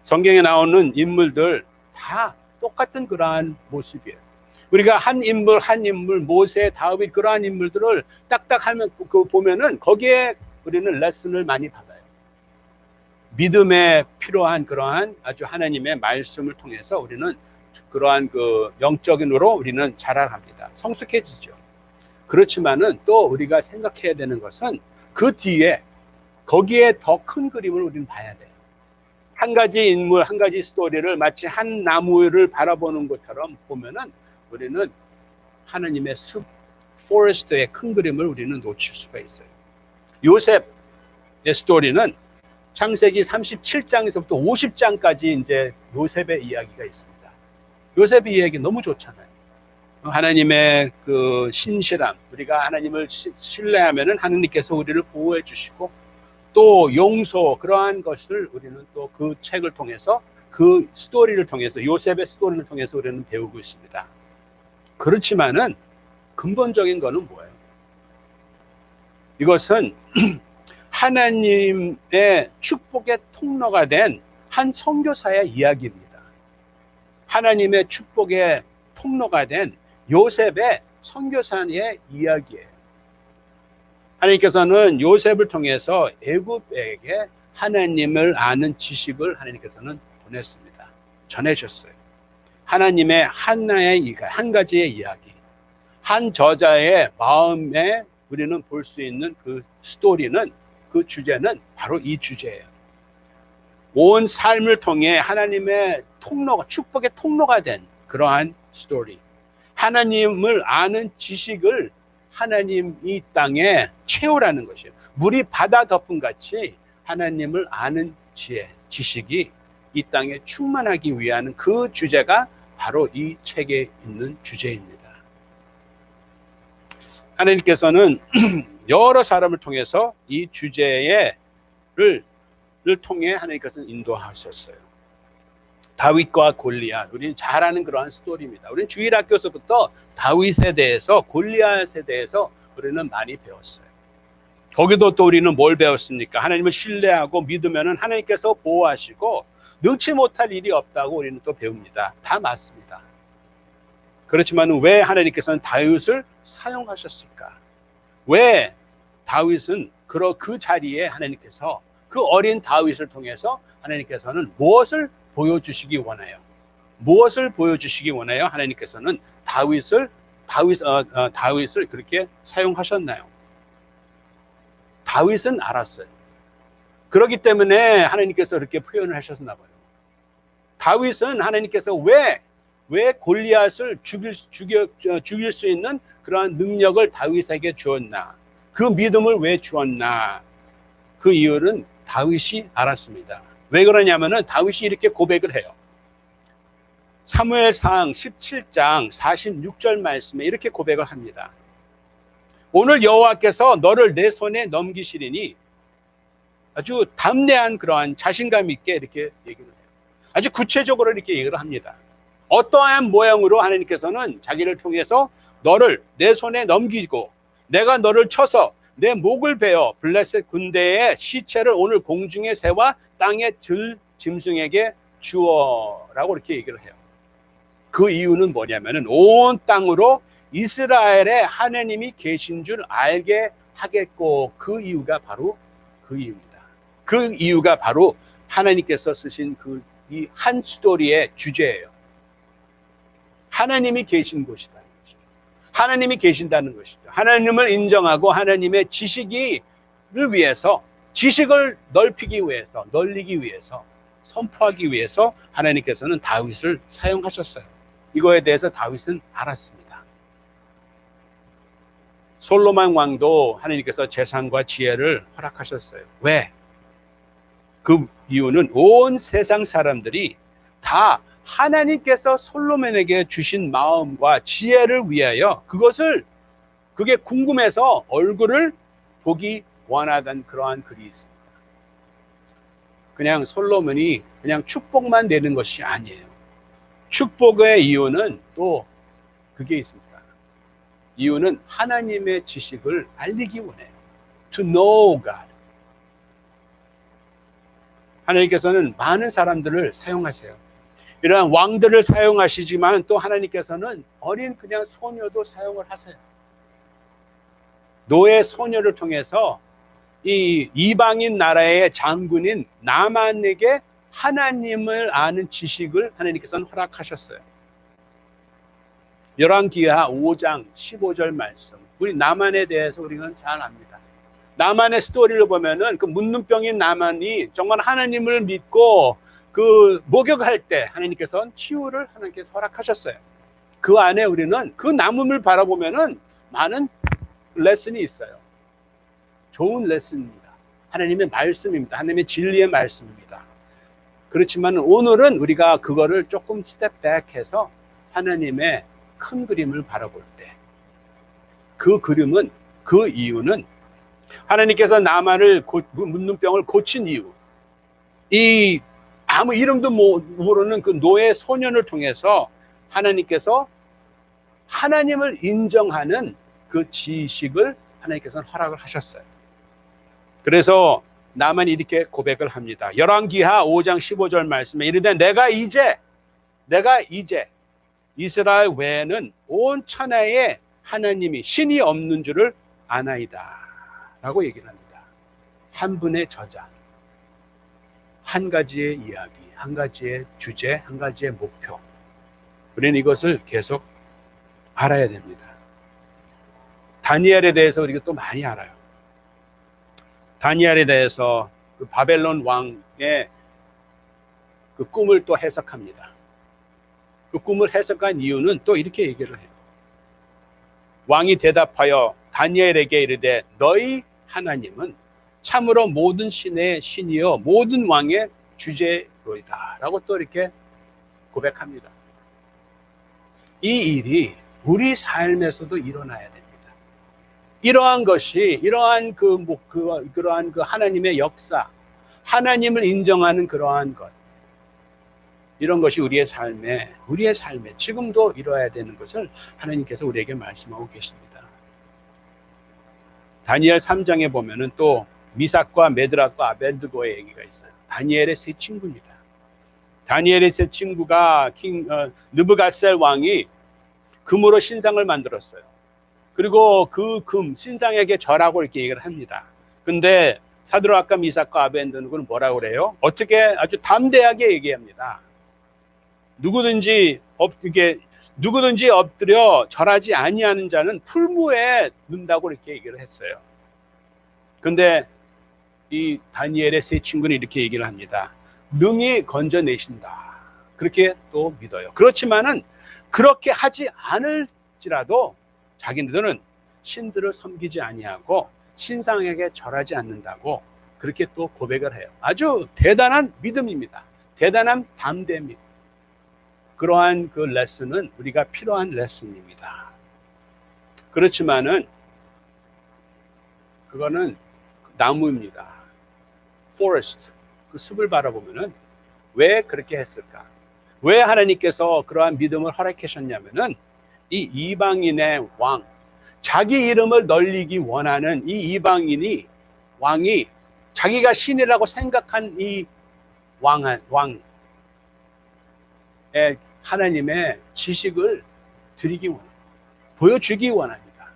성경에 나오는 인물들 다 똑같은 그러한 모습이에요. 우리가 한 인물 모세, 다윗 그러한 인물들을 딱딱 하면 보면은 거기에 우리는 레슨을 많이 받아요. 믿음에 필요한 그러한 아주 하나님의 말씀을 통해서 우리는 그러한 그 영적인으로 우리는 자라갑니다. 성숙해지죠. 그렇지만은 또 우리가 생각해야 되는 것은 그 뒤에 거기에 더 큰 그림을 우리는 봐야 돼요. 한 가지 인물, 한 가지 스토리를 마치 한 나무를 바라보는 것처럼 보면은 우리는 하나님의 숲, 포레스트의 큰 그림을 우리는 놓칠 수가 있어요. 요셉의 스토리는 창세기 37장에서부터 50장까지 이제 요셉의 이야기가 있습니다. 요셉의 이야기 너무 좋잖아요. 하나님의 그 신실함, 우리가 하나님을 신뢰하면은 하나님께서 우리를 보호해 주시고 또 용서, 그러한 것을 우리는 또 그 책을 통해서, 그 스토리를 통해서, 요셉의 스토리를 통해서 우리는 배우고 있습니다. 그렇지만은 근본적인 거는 뭐예요? 이것은 하나님의 축복의 통로가 된 한 선교사의 이야기입니다. 하나님의 축복의 통로가 된 요셉의 선교사의 이야기예요. 하나님께서는 요셉을 통해서 애굽에게 하나님을 아는 지식을 하나님께서는 보냈습니다. 전해줬어요. 하나님의 한 가지의 이야기, 한 저자의 마음의 우리는 볼 수 있는 그 스토리는, 그 주제는 바로 이 주제예요. 온 삶을 통해 하나님의 통로가, 축복의 통로가 된 그러한 스토리. 하나님을 아는 지식을 하나님 이 땅에 채우라는 것이에요. 물이 바다 덮음 같이 하나님을 아는 지혜, 지식이 이 땅에 충만하기 위한 그 주제가 바로 이 책에 있는 주제입니다. 하나님께서는 여러 사람을 통해서 이 주제를 통해 하나님께서는 인도하셨어요. 다윗과 골리앗, 우리는 잘 아는 그러한 스토리입니다. 우리는 주일학교에서부터 다윗에 대해서, 골리앗에 대해서 우리는 많이 배웠어요. 거기도 또 우리는 뭘 배웠습니까? 하나님을 신뢰하고 믿으면 하나님께서 보호하시고 능치 못할 일이 없다고 우리는 또 배웁니다. 다 맞습니다. 그렇지만 왜 하나님께서는 다윗을 사용하셨을까? 왜 다윗은 그 자리에 하나님께서, 그 어린 다윗을 통해서 하나님께서는 무엇을 보여주시기 원해요? 무엇을 보여주시기 원해요? 하나님께서는 다윗을 그렇게 사용하셨나요? 다윗은 알았어요. 그렇기 때문에 하나님께서 그렇게 표현을 하셨나 봐요. 다윗은 하나님께서 왜 골리앗을 죽일 수 있는 그러한 능력을 다윗에게 주었나? 그 믿음을 왜 주었나? 그 이유는 다윗이 알았습니다. 왜 그러냐면은 다윗이 이렇게 고백을 해요. 사무엘상 17장 46절 말씀에 이렇게 고백을 합니다. 오늘 여호와께서 너를 내 손에 넘기시리니, 아주 담대한 그러한 자신감 있게 이렇게 얘기를 해요. 아주 구체적으로 이렇게 얘기를 합니다. 어떠한 모양으로 하나님께서는 자기를 통해서 너를 내 손에 넘기고 내가 너를 쳐서 내 목을 베어 블레셋 군대의 시체를 오늘 공중의 새와 땅의 들 짐승에게 주어라고 이렇게 얘기를 해요. 그 이유는 뭐냐면은 온 땅으로 이스라엘에 하나님이 계신 줄 알게 하겠고, 그 이유가 바로 그 이유입니다. 그 이유가 바로 하나님께서 쓰신 그 이 한 스토리의 주제예요. 하나님이 계신 곳이다. 하나님이 계신다는 것이죠. 하나님을 인정하고 하나님의 지식을 위해서, 지식을 넓히기 위해서, 널리기 위해서, 선포하기 위해서 하나님께서는 다윗을 사용하셨어요. 이거에 대해서 다윗은 알았습니다. 솔로몬 왕도 하나님께서 재산과 지혜를 허락하셨어요. 왜? 그 이유는 온 세상 사람들이 다 하나님께서 솔로몬에게 주신 마음과 지혜를 위하여 그게 궁금해서 얼굴을 보기 원하던 그러한 글이 있습니다. 그냥 솔로몬이 그냥 축복만 내는 것이 아니에요. 축복의 이유는 또 그게 있습니다. 이유는 하나님의 지식을 알리기 원해요. To know God. 하나님께서는 많은 사람들을 사용하세요. 이러한 왕들을 사용하시지만 또 하나님께서는 어린 그냥 소녀도 사용을 하세요. 노예 소녀를 통해서 이 이방인 나라의 장군인 나만에게 하나님을 아는 지식을 하나님께서는 허락하셨어요. 열왕기하 5장 15절 말씀. 우리 나만에 대해서 우리는 잘 압니다. 나만의 스토리를 보면은 그 문둥병인 나만이 정말 하나님을 믿고 그 목욕할 때 하나님께서는 치유를 하나님께서 허락하셨어요. 그 안에 우리는 그 나무를 바라보면은 많은 레슨이 있어요. 좋은 레슨입니다. 하나님의 말씀입니다. 하나님의 진리의 말씀입니다. 그렇지만 오늘은 우리가 그거를 조금 스텝백해서 하나님의 큰 그림을 바라볼 때, 그 그림은, 그 이유는 하나님께서 나만을 문둥병을 고친 이유, 이 아무 이름도 모르는 그 노예 소년을 통해서 하나님께서 하나님을 인정하는 그 지식을 하나님께서는 허락을 하셨어요. 그래서 나만이 이렇게 고백을 합니다. 열왕기하 5장 15절 말씀에 이르되 내가 이제 이스라엘 외에는 온 천하에 하나님이 신이 없는 줄을 아나이다 라고 얘기를 합니다. 한 분의 저자, 한 가지의 이야기, 한 가지의 주제, 한 가지의 목표. 우리는 이것을 계속 알아야 됩니다. 다니엘에 대해서 우리가 또 많이 알아요. 다니엘에 대해서 그 바벨론 왕의 그 꿈을 또 해석합니다. 그 꿈을 해석한 이유는 또 이렇게 얘기를 해요. 왕이 대답하여 다니엘에게 이르되 너희 하나님은 참으로 모든 신의 신이요 모든 왕의 주제로이다 라고 또 이렇게 고백합니다. 이 일이 우리 삶에서도 일어나야 됩니다. 이러한 것이 이러한 그러한 그 하나님의 역사, 하나님을 인정하는 그러한 것, 이런 것이 우리의 삶에 지금도 이루어야 되는 것을 하나님께서 우리에게 말씀하고 계십니다. 다니엘 3장에 보면은 또 미삭과 메드락과 아벤드고의 얘기가 있어요. 다니엘의 세 친구입니다. 다니엘의 세 친구가 느부갓셀 왕이 금으로 신상을 만들었어요. 그리고 그 금 신상에게 절하고 이렇게 얘기를 합니다. 근데 사드락과 미삭과 아벤드고는 뭐라고 그래요? 어떻게 아주 담대하게 얘기합니다. 누구든지 엎드려 절하지 아니하는 자는 풀무에 넣는다고 이렇게 얘기를 했어요. 근데 이 다니엘의 세 친구는 이렇게 얘기를 합니다. 능히 건져내신다. 그렇게 또 믿어요. 그렇지만은 그렇게 하지 않을지라도 자기들은 신들을 섬기지 아니하고 신상에게 절하지 않는다고 그렇게 또 고백을 해요. 아주 대단한 믿음입니다. 대단한 담대입니다. 그러한 그 레슨은 우리가 필요한 레슨입니다. 그렇지만은 그거는 나무입니다. forest, 그 숲을 바라보면은 왜 그렇게 했을까? 왜 하나님께서 그러한 믿음을 허락하셨냐면은 이 이방인의 왕, 자기 이름을 널리기 원하는 이 이방인이 왕이 자기가 신이라고 생각한 이 왕의 하나님의 지식을 드리기 원합니다. 보여주기 원합니다.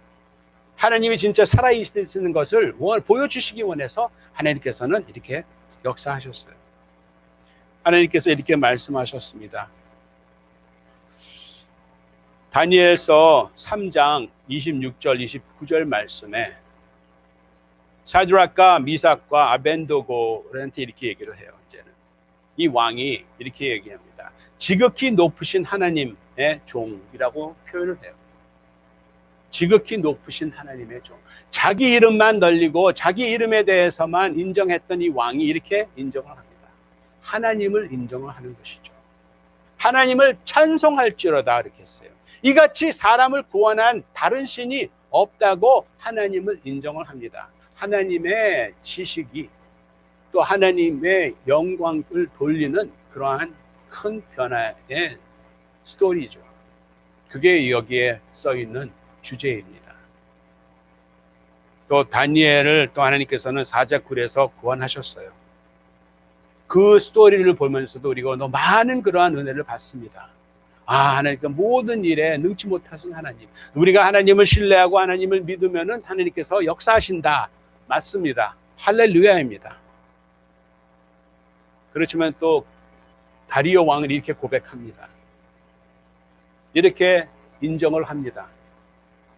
하나님이 진짜 살아계시는 것을 보여주시기 원해서 하나님께서는 이렇게 역사하셨어요. 하나님께서 이렇게 말씀하셨습니다. 다니엘서 3장 26절 29절 말씀에 사드락과 미삭과 아벤도고한테 이렇게 얘기를 해요. 이제는 이 왕이 이렇게 얘기합니다. 지극히 높으신 하나님의 종이라고 표현을 해요. 지극히 높으신 하나님의 종. 자기 이름만 널리고 자기 이름에 대해서만 인정했던 이 왕이 이렇게 인정을 합니다. 하나님을 인정을 하는 것이죠. 하나님을 찬송할지로다 이렇게 했어요. 이같이 사람을 구원한 다른 신이 없다고 하나님을 인정을 합니다. 하나님의 지식이 또 하나님의 영광을 돌리는 그러한 큰 변화의 스토리죠. 그게 여기에 써 있는 주제입니다. 또 다니엘을 또 하나님께서는 사자굴에서 구원하셨어요. 그 스토리를 보면서도 우리가 너무 많은 그러한 은혜를 받습니다. 하나님께서 모든 일에 능치 못하신 하나님, 우리가 하나님을 신뢰하고 하나님을 믿으면은 하나님께서 역사하신다. 맞습니다. 할렐루야입니다. 그렇지만 또 다리오 왕을 이렇게 고백합니다. 이렇게 인정을 합니다.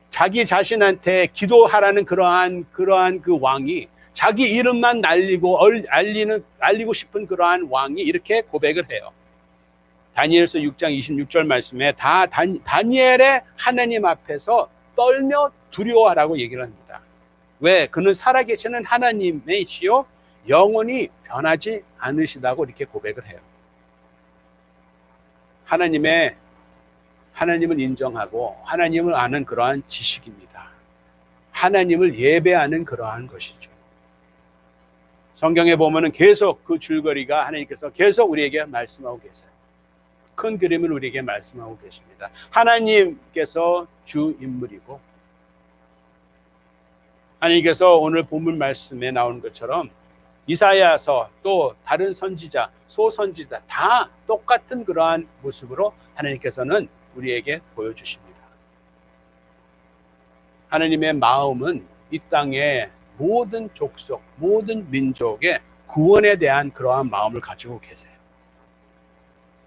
자기 자신한테 기도하라는 그러한 그 왕이 자기 이름만 알리고 싶은 그러한 왕이 이렇게 고백을 해요. 다니엘서 6장 26절 말씀에 다니엘의 하나님 앞에서 떨며 두려워하라고 얘기를 합니다. 왜? 그는 살아계시는 하나님이시요 영원히 변하지 않으시다고 이렇게 고백을 해요. 하나님을 인정하고 하나님을 아는 그러한 지식입니다. 하나님을 예배하는 그러한 것이죠. 성경에 보면은 계속 그 줄거리가 하나님께서 계속 우리에게 말씀하고 계세요. 큰 그림을 우리에게 말씀하고 계십니다. 하나님께서 주 인물이고 하나님께서 오늘 본문 말씀에 나오는 것처럼 이사야서 또 다른 선지자, 소선지자 다 똑같은 그러한 모습으로 하나님께서는 우리에게 보여주십니다. 하나님의 마음은 이 땅의 모든 족속, 모든 민족의 구원에 대한 그러한 마음을 가지고 계세요.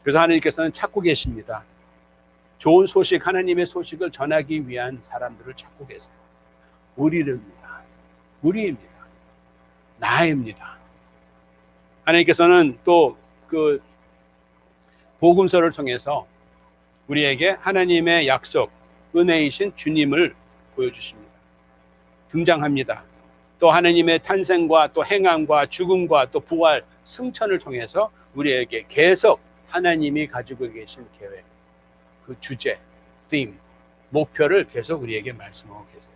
그래서 하나님께서는 찾고 계십니다. 좋은 소식, 하나님의 소식을 전하기 위한 사람들을 찾고 계세요. 우리입니다. 우리입니다. 나입니다. 하나님께서는 또 그 복음서를 통해서 우리에게 하나님의 약속, 은혜이신 주님을 보여주십니다. 등장합니다. 또 하나님의 탄생과 또 행함과 죽음과 또 부활, 승천을 통해서 우리에게 계속 하나님이 가지고 계신 계획, 그 주제, theme, 목표를 계속 우리에게 말씀하고 계세요.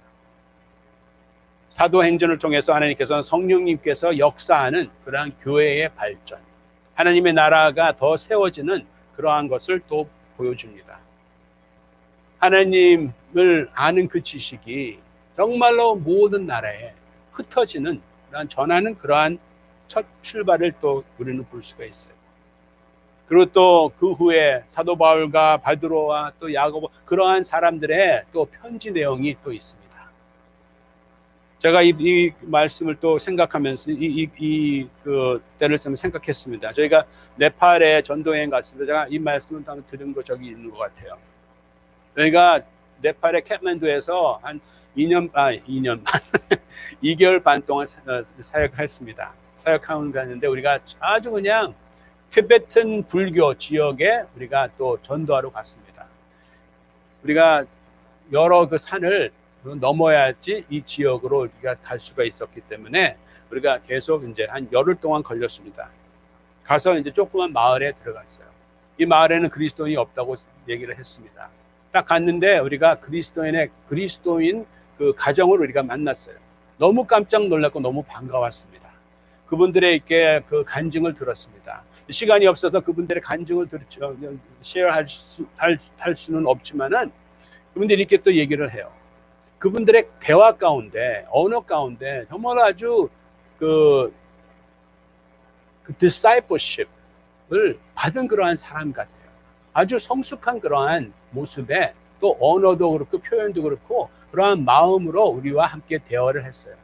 사도행전을 통해서 하나님께서는 성령님께서 역사하는 그러한 교회의 발전, 하나님의 나라가 더 세워지는 그러한 것을 또 보여줍니다. 하나님을 아는 그 지식이 정말로 모든 나라에 흩어지는 그러한 전하는 그러한 첫 출발을 또 우리는 볼 수가 있어요. 그리고 또 그 후에 사도 바울과 바드로와 또 야고보 그러한 사람들의 또 편지 내용이 또 있습니다. 제가 이 말씀을 또 생각하면서 그 때를 생각했습니다. 저희가 네팔에 전도여행 갔을 때 제가 이 말씀을 한번 들은 거 저기 있는 것 같아요. 저희가 네팔의 캣만두에서 한 2년 반 2개월 반 동안 사역을 했습니다. 사역하는 갔는데 우리가 아주 그냥 티베탄 불교 지역에 우리가 또 전도하러 갔습니다. 우리가 여러 그 산을 넘어야지 이 지역으로 우리가 갈 수가 있었기 때문에 우리가 계속 이제 한 열흘 동안 걸렸습니다. 가서 이제 조그만 마을에 들어갔어요. 이 마을에는 그리스도인이 없다고 얘기를 했습니다. 딱 갔는데 우리가 그리스도인 그 가정을 우리가 만났어요. 너무 깜짝 놀랐고 너무 반가웠습니다. 그분들에게 그 간증을 들었습니다. 시간이 없어서 그분들의 간증을 쉐어할 수는 없지만은 그분들이 이렇게 또 얘기를 해요. 그분들의 대화 가운데, 언어 가운데 정말 아주 그 discipleship을 받은 그러한 사람 같아요. 아주 성숙한 그러한 모습에 또 언어도 그렇고 표현도 그렇고 그러한 마음으로 우리와 함께 대화를 했어요.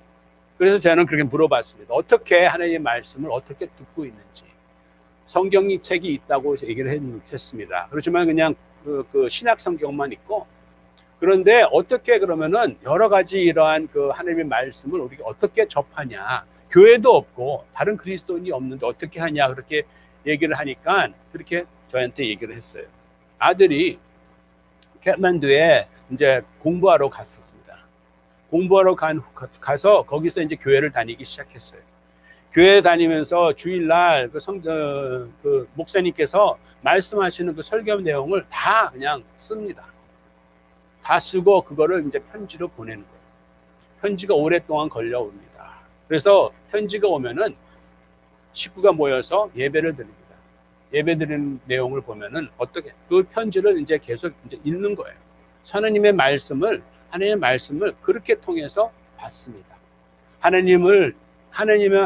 그래서 저는 그렇게 물어봤습니다. 어떻게 하나님의 말씀을 어떻게 듣고 있는지. 성경이 책이 있다고 얘기를 했습니다. 그렇지만 그냥 그 신약 성경만 있고, 그런데 어떻게 그러면은 여러 가지 이러한 그 하나님의 말씀을 우리가 어떻게 접하냐. 교회도 없고 다른 그리스도인이 없는데 어떻게 하냐. 그렇게 얘기를 하니까 그렇게 저한테 얘기를 했어요. 아들이 캣만두에 이제 공부하러 갔습니다. 공부하러 가서 거기서 이제 교회를 다니기 시작했어요. 교회 다니면서 주일날 그 목사님께서 말씀하시는 그 설교 내용을 다 그냥 씁니다. 다 쓰고 그거를 이제 편지로 보내는 거예요. 편지가 오랫동안 걸려옵니다. 그래서 편지가 오면은 식구가 모여서 예배를 드립니다. 예배 드리는 내용을 보면은 어떻게 그 편지를 이제 계속 이제 읽는 거예요. 하나님의 말씀을 그렇게 통해서 받습니다. 하나님을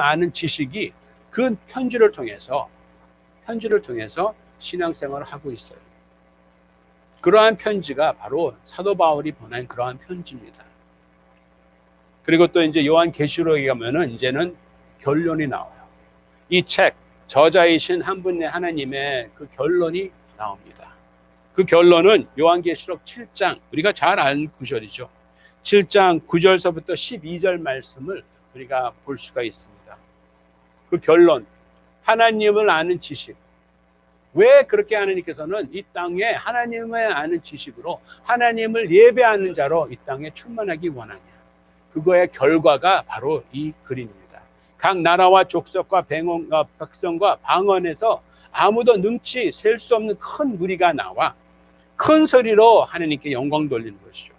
아는 지식이 그 편지를 통해서 신앙생활을 하고 있어요. 그러한 편지가 바로 사도 바울이 보낸 그러한 편지입니다. 그리고 또 이제 요한계시록에 가면은 이제는 결론이 나와요. 이 책 저자이신 한 분의 하나님의 그 결론이 나옵니다. 그 결론은 요한계시록 7장, 우리가 잘 아는 구절이죠. 7장 9절서부터 12절 말씀을 우리가 볼 수가 있습니다. 그 결론, 하나님을 아는 지식. 왜 그렇게 하나님께서는 이 땅에 하나님을 아는 지식으로 하나님을 예배하는 자로 이 땅에 충만하기 원하냐. 그거의 결과가 바로 이 글입니다. 각 나라와 족속과 백성과 방언에서 아무도 능치 셀 수 없는 큰 무리가 나와 큰 소리로 하나님께 영광 돌리는 것이죠.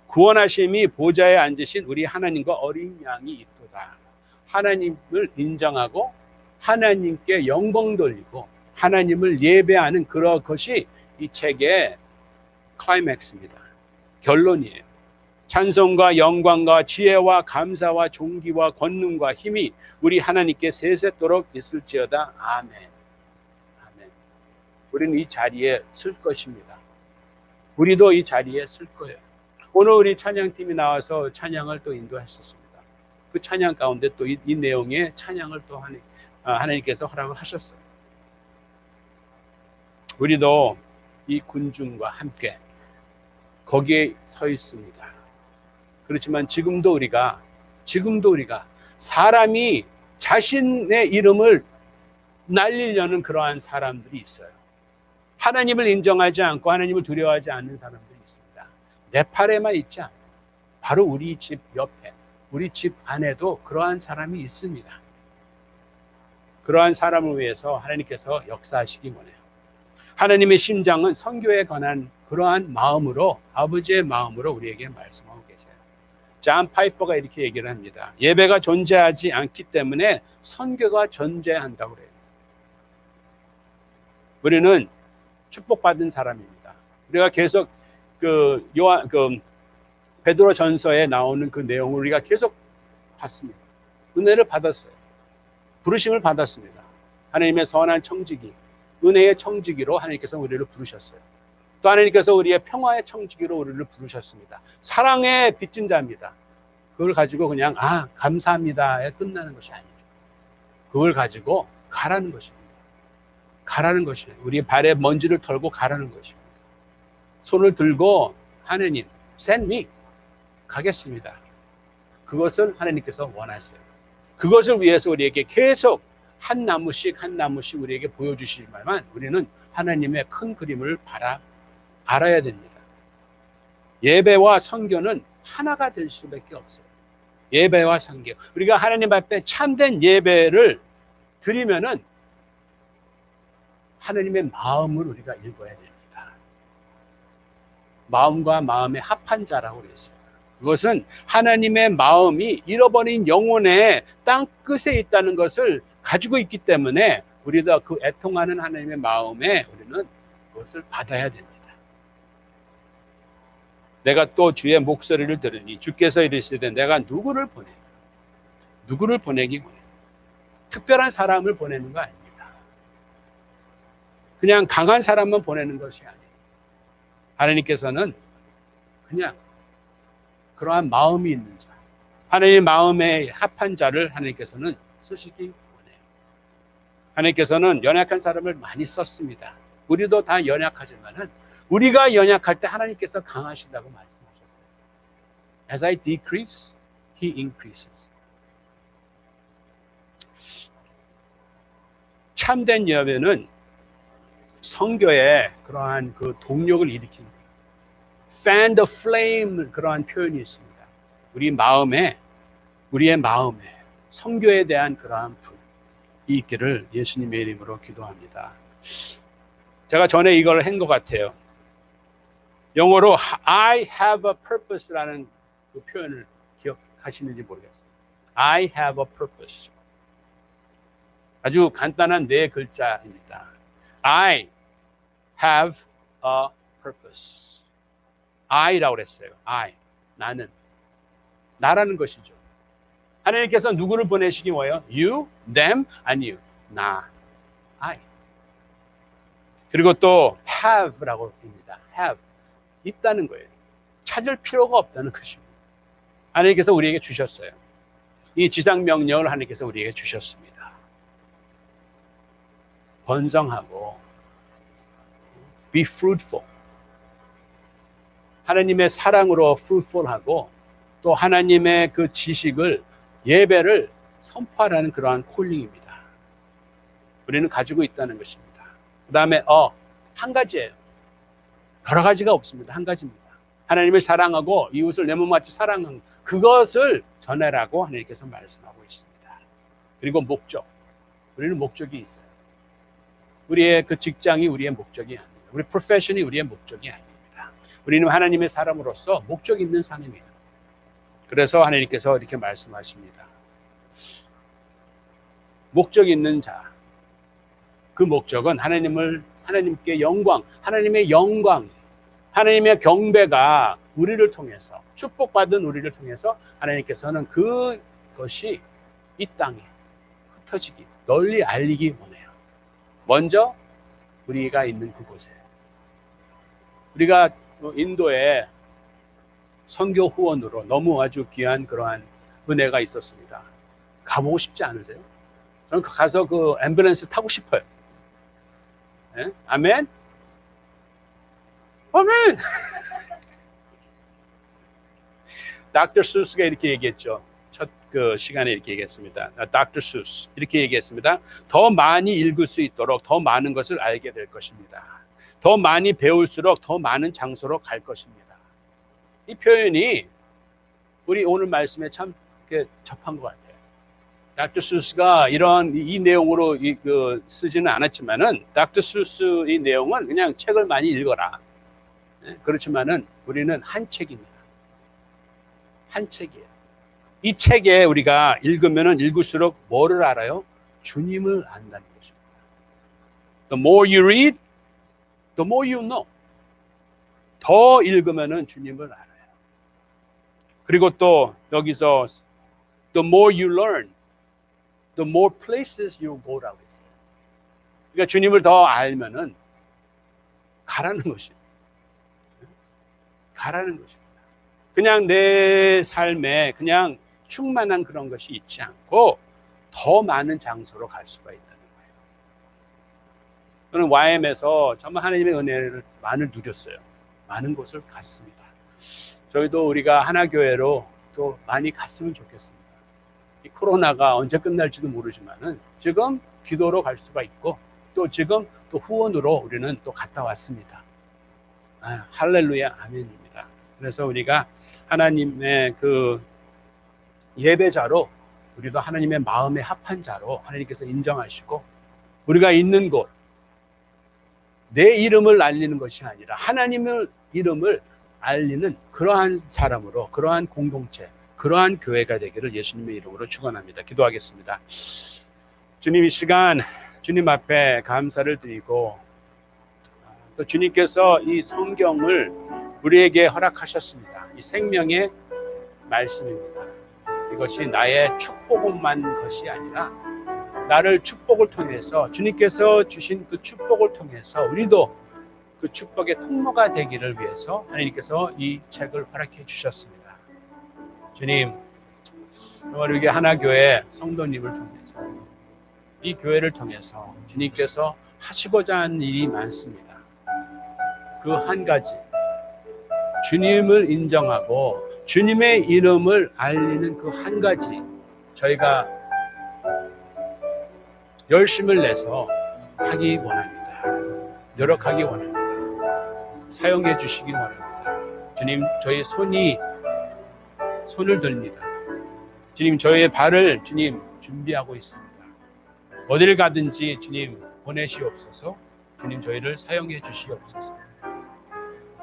구원하심이 보좌에 앉으신 우리 하나님과 어린 양이 있도다. 하나님을 인정하고 하나님께 영광 돌리고 하나님을 예배하는 그런 것이 이 책의 클라이맥스입니다. 결론이에요. 찬송과 영광과 지혜와 감사와 존귀와 권능과 힘이 우리 하나님께 세세토록 있을지어다. 아멘. 아멘. 우리는 이 자리에 쓸 것입니다. 우리도 이 자리에 쓸 거예요. 오늘 우리 찬양팀이 나와서 찬양을 또 인도하셨습니다. 그 찬양 가운데 또 이 내용의 찬양을 또 하나님께서 허락을 하셨어요. 우리도 이 군중과 함께 거기에 서 있습니다. 그렇지만 지금도 우리가 사람이 자신의 이름을 날리려는 그러한 사람들이 있어요. 하나님을 인정하지 않고 하나님을 두려워하지 않는 사람들이 있습니다. 네팔에만 있지 않아요. 바로 우리 집 옆에, 우리 집 안에도 그러한 사람이 있습니다. 그러한 사람을 위해서 하나님께서 역사하시기 원해요. 하나님의 심장은 선교에 관한 그러한 마음으로, 아버지의 마음으로 우리에게 말씀하고 계세요. 존 파이퍼가 이렇게 얘기를 합니다. 예배가 존재하지 않기 때문에 선교가 존재한다고 그래요. 우리는 축복받은 사람입니다. 우리가 계속 베드로 전서에 나오는 그 내용을 우리가 계속 봤습니다. 은혜를 받았어요. 부르심을 받았습니다. 하나님의 선한 청지기, 은혜의 청지기로 하나님께서 우리를 부르셨어요. 또 하나님께서 우리의 평화의 청지기로 우리를 부르셨습니다. 사랑의 빚진 자입니다. 그걸 가지고 그냥 감사합니다에 끝나는 것이 아니죠. 그걸 가지고 가라는 것입니다. 가라는 것이에요. 우리 발에 먼지를 털고 가라는 것입니다. 손을 들고 하나님, send me. 가겠습니다. 그것을 하나님께서 원하세요. 그것을 위해서 우리에게 계속 한 나무씩 우리에게 보여주시지만 우리는 하나님의 큰 그림을 알아야 됩니다. 예배와 선교는 하나가 될 수밖에 없어요. 예배와 선교. 우리가 하나님 앞에 참된 예배를 드리면은 하나님의 마음을 우리가 읽어야 됩니다. 마음과 마음의 합한 자라고 그랬어요. 그것은 하나님의 마음이 잃어버린 영혼의 땅끝에 있다는 것을 가지고 있기 때문에 우리도 그 애통하는 하나님의 마음에 우리는 그것을 받아야 됩니다. 내가 또 주의 목소리를 들으니 주께서 이르시되 내가 누구를 보내기 원해. 특별한 사람을 보내는 거 아닙니다. 그냥 강한 사람만 보내는 것이 아니에요. 하나님께서는 그냥 그러한 마음이 있는 자, 하나님의 마음에 합한 자를 하나님께서는 쓰시기 원해요. 하나님께서는 연약한 사람을 많이 썼습니다. 우리도 다 연약하지만은 우리가 연약할 때 하나님께서 강하신다고 말씀하셨어요. As I decrease, He increases. 참된 예배는 선교에 그러한 그 동력을 일으킵니다. Fan the flame, 그러한 표현이 있습니다. 우리의 마음에 선교에 대한 그러한 불이 있기를 예수님의 이름으로 기도합니다. 제가 전에 이걸 한 것 같아요. 영어로 I have a purpose라는 그 표현을 기억하시는지 모르겠어요. I have a purpose. 아주 간단한 네 글자입니다. I have a purpose. I라고 그랬어요. I, 나는. 나라는 것이죠. 하나님께서 누구를 보내시기 원해요? You, them, 아니요. 나, I. 그리고 또 have라고 합니다. have. 있다는 거예요. 찾을 필요가 없다는 것입니다. 하나님께서 우리에게 주셨어요. 이 지상 명령을 하나님께서 우리에게 주셨습니다. 번성하고 be fruitful. 하나님의 사랑으로 fruitful하고 또 하나님의 그 지식을 예배를 선포하라는 그러한 콜링입니다. 우리는 가지고 있다는 것입니다. 그 다음에 한 가지예요. 여러 가지가 없습니다. 한 가지입니다. 하나님을 사랑하고 이웃을 내 몸같이 사랑하는 그것을 전해라고 하나님께서 말씀하고 있습니다. 그리고 목적. 우리는 목적이 있어요. 우리의 그 직장이 우리의 목적이 아닙니다. 우리 프로페션이 우리의 목적이 아닙니다. 우리는 하나님의 사람으로서 목적 있는 삶이에요. 그래서 하나님께서 이렇게 말씀하십니다. 목적 있는 자. 그 목적은 하나님께 영광, 하나님의 영광, 하나님의 경배가 우리를 통해서, 축복받은 우리를 통해서 하나님께서는 그것이 이 땅에 흩어지기, 널리 알리기 원해요. 먼저 우리가 있는 그곳에. 우리가 인도에 선교 후원으로 너무 아주 귀한 그러한 은혜가 있었습니다. 가보고 싶지 않으세요? 저는 가서 그 앰뷸런스 타고 싶어요. 네? 아멘? 아멘! Dr. Seuss가 이렇게 얘기했죠. 첫 그 시간에 이렇게 얘기했습니다. Dr. Seuss 이렇게 얘기했습니다. 더 많이 읽을 수 있도록 더 많은 것을 알게 될 것입니다. 더 많이 배울수록 더 많은 장소로 갈 것입니다. 이 표현이 우리 오늘 말씀에 참 접한 것 같아요. Dr. Seuss가 이런 이 내용으로 쓰지는 않았지만은 Dr. Seuss 이 내용은 그냥 책을 많이 읽어라. 그렇지만은 우리는 한 책입니다. 한 책이에요. 이 책에 우리가 읽으면은 읽을수록 뭐를 알아요? 주님을 안다는 것입니다. The more you read, the more you know. 더 읽으면은 주님을 알아요. 그리고 또 여기서 the more you learn, the more places you go라고 했어요. 그러니까 주님을 더 알면은 가라는 것입니다. 가라는 것입니다. 그냥 내 삶에 그냥 충만한 그런 것이 있지 않고 더 많은 장소로 갈 수가 있다는 거예요. 저는 YM에서 정말 하나님의 은혜를 많이 누렸어요. 많은 곳을 갔습니다. 저희도 우리가 하나교회로 또 많이 갔으면 좋겠습니다. 이 코로나가 언제 끝날지도 모르지만은 지금 기도로 갈 수가 있고 또 지금 또 후원으로 우리는 또 갔다 왔습니다. 할렐루야 아멘입니다. 그래서 우리가 하나님의 그 예배자로 우리도 하나님의 마음에 합한 자로 하나님께서 인정하시고 우리가 있는 곳 내 이름을 알리는 것이 아니라 하나님의 이름을 알리는 그러한 사람으로 그러한 공동체 그러한 교회가 되기를 예수님의 이름으로 축원합니다. 기도하겠습니다. 주님 이 시간 주님 앞에 감사를 드리고 또 주님께서 이 성경을 우리에게 허락하셨습니다. 이 생명의 말씀입니다. 이것이 나의 축복만 것이 아니라 나를 축복을 통해서 주님께서 주신 그 축복을 통해서 우리도 그 축복의 통로가 되기를 위해서 하나님께서 이 책을 허락해 주셨습니다. 주님, 정말 우리 하나교회 성도님을 통해서 이 교회를 통해서 주님께서 하시고자 하는 일이 많습니다. 그 한 가지, 주님을 인정하고 주님의 이름을 알리는 그 한 가지 저희가 열심을 내서 하기 원합니다. 노력하기 원합니다. 사용해 주시기 원합니다. 주님, 저희 손을 듭니다. 주님, 저희의 발을 주님 준비하고 있습니다. 어디를 가든지 주님 보내시옵소서. 주님, 저희를 사용해 주시옵소서.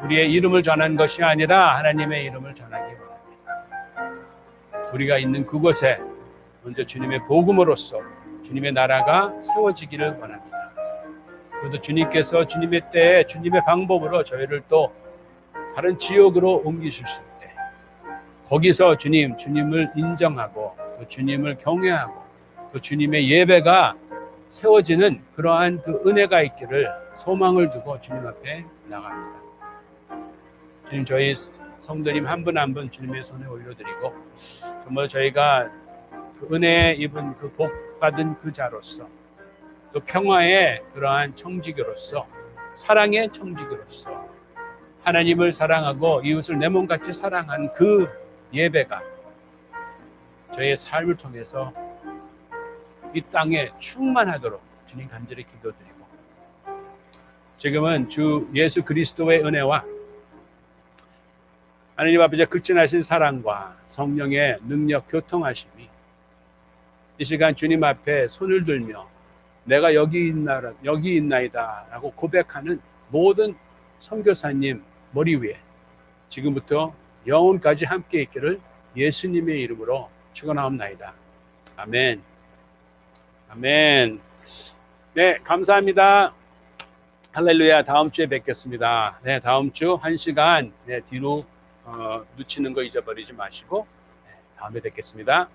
우리의 이름을 전하는 것이 아니라 하나님의 이름을 전하기 원합니다. 우리가 있는 그곳에 먼저 주님의 복음으로써 주님의 나라가 세워지기를 원합니다. 그래도 주님께서 주님의 때에 주님의 방법으로 저희를 또 다른 지역으로 옮기실 때 거기서 주님을 인정하고 또 주님을 경외하고 또 주님의 예배가 세워지는 그러한 그 은혜가 있기를 소망을 두고 주님 앞에 나갑니다. 주님, 저희 성도님 한 분 한 분 주님의 손에 올려드리고 정말 저희가 그 은혜 입은 그 복 받은 그 자로서 또 평화의 그러한 청지교로서 사랑의 청지교로서 하나님을 사랑하고 이웃을 내 몸같이 사랑하는 그 예배가 저희의 삶을 통해서 이 땅에 충만하도록 주님 간절히 기도드리고 지금은 주 예수 그리스도의 은혜와 하나님 아버지의 극진하신 사랑과 성령의 능력 교통하심이 이 시간 주님 앞에 손을 들며 내가 여기 있나이다 라고 고백하는 모든 선교사님 머리 위에 지금부터 영혼까지 함께 있기를 예수님의 이름으로 축원하옵나이다. 아멘. 아멘. 네, 감사합니다. 할렐루야. 다음 주에 뵙겠습니다. 네, 다음 주 1시간 뒤로 놓치는 거 잊어버리지 마시고 다음에 뵙겠습니다.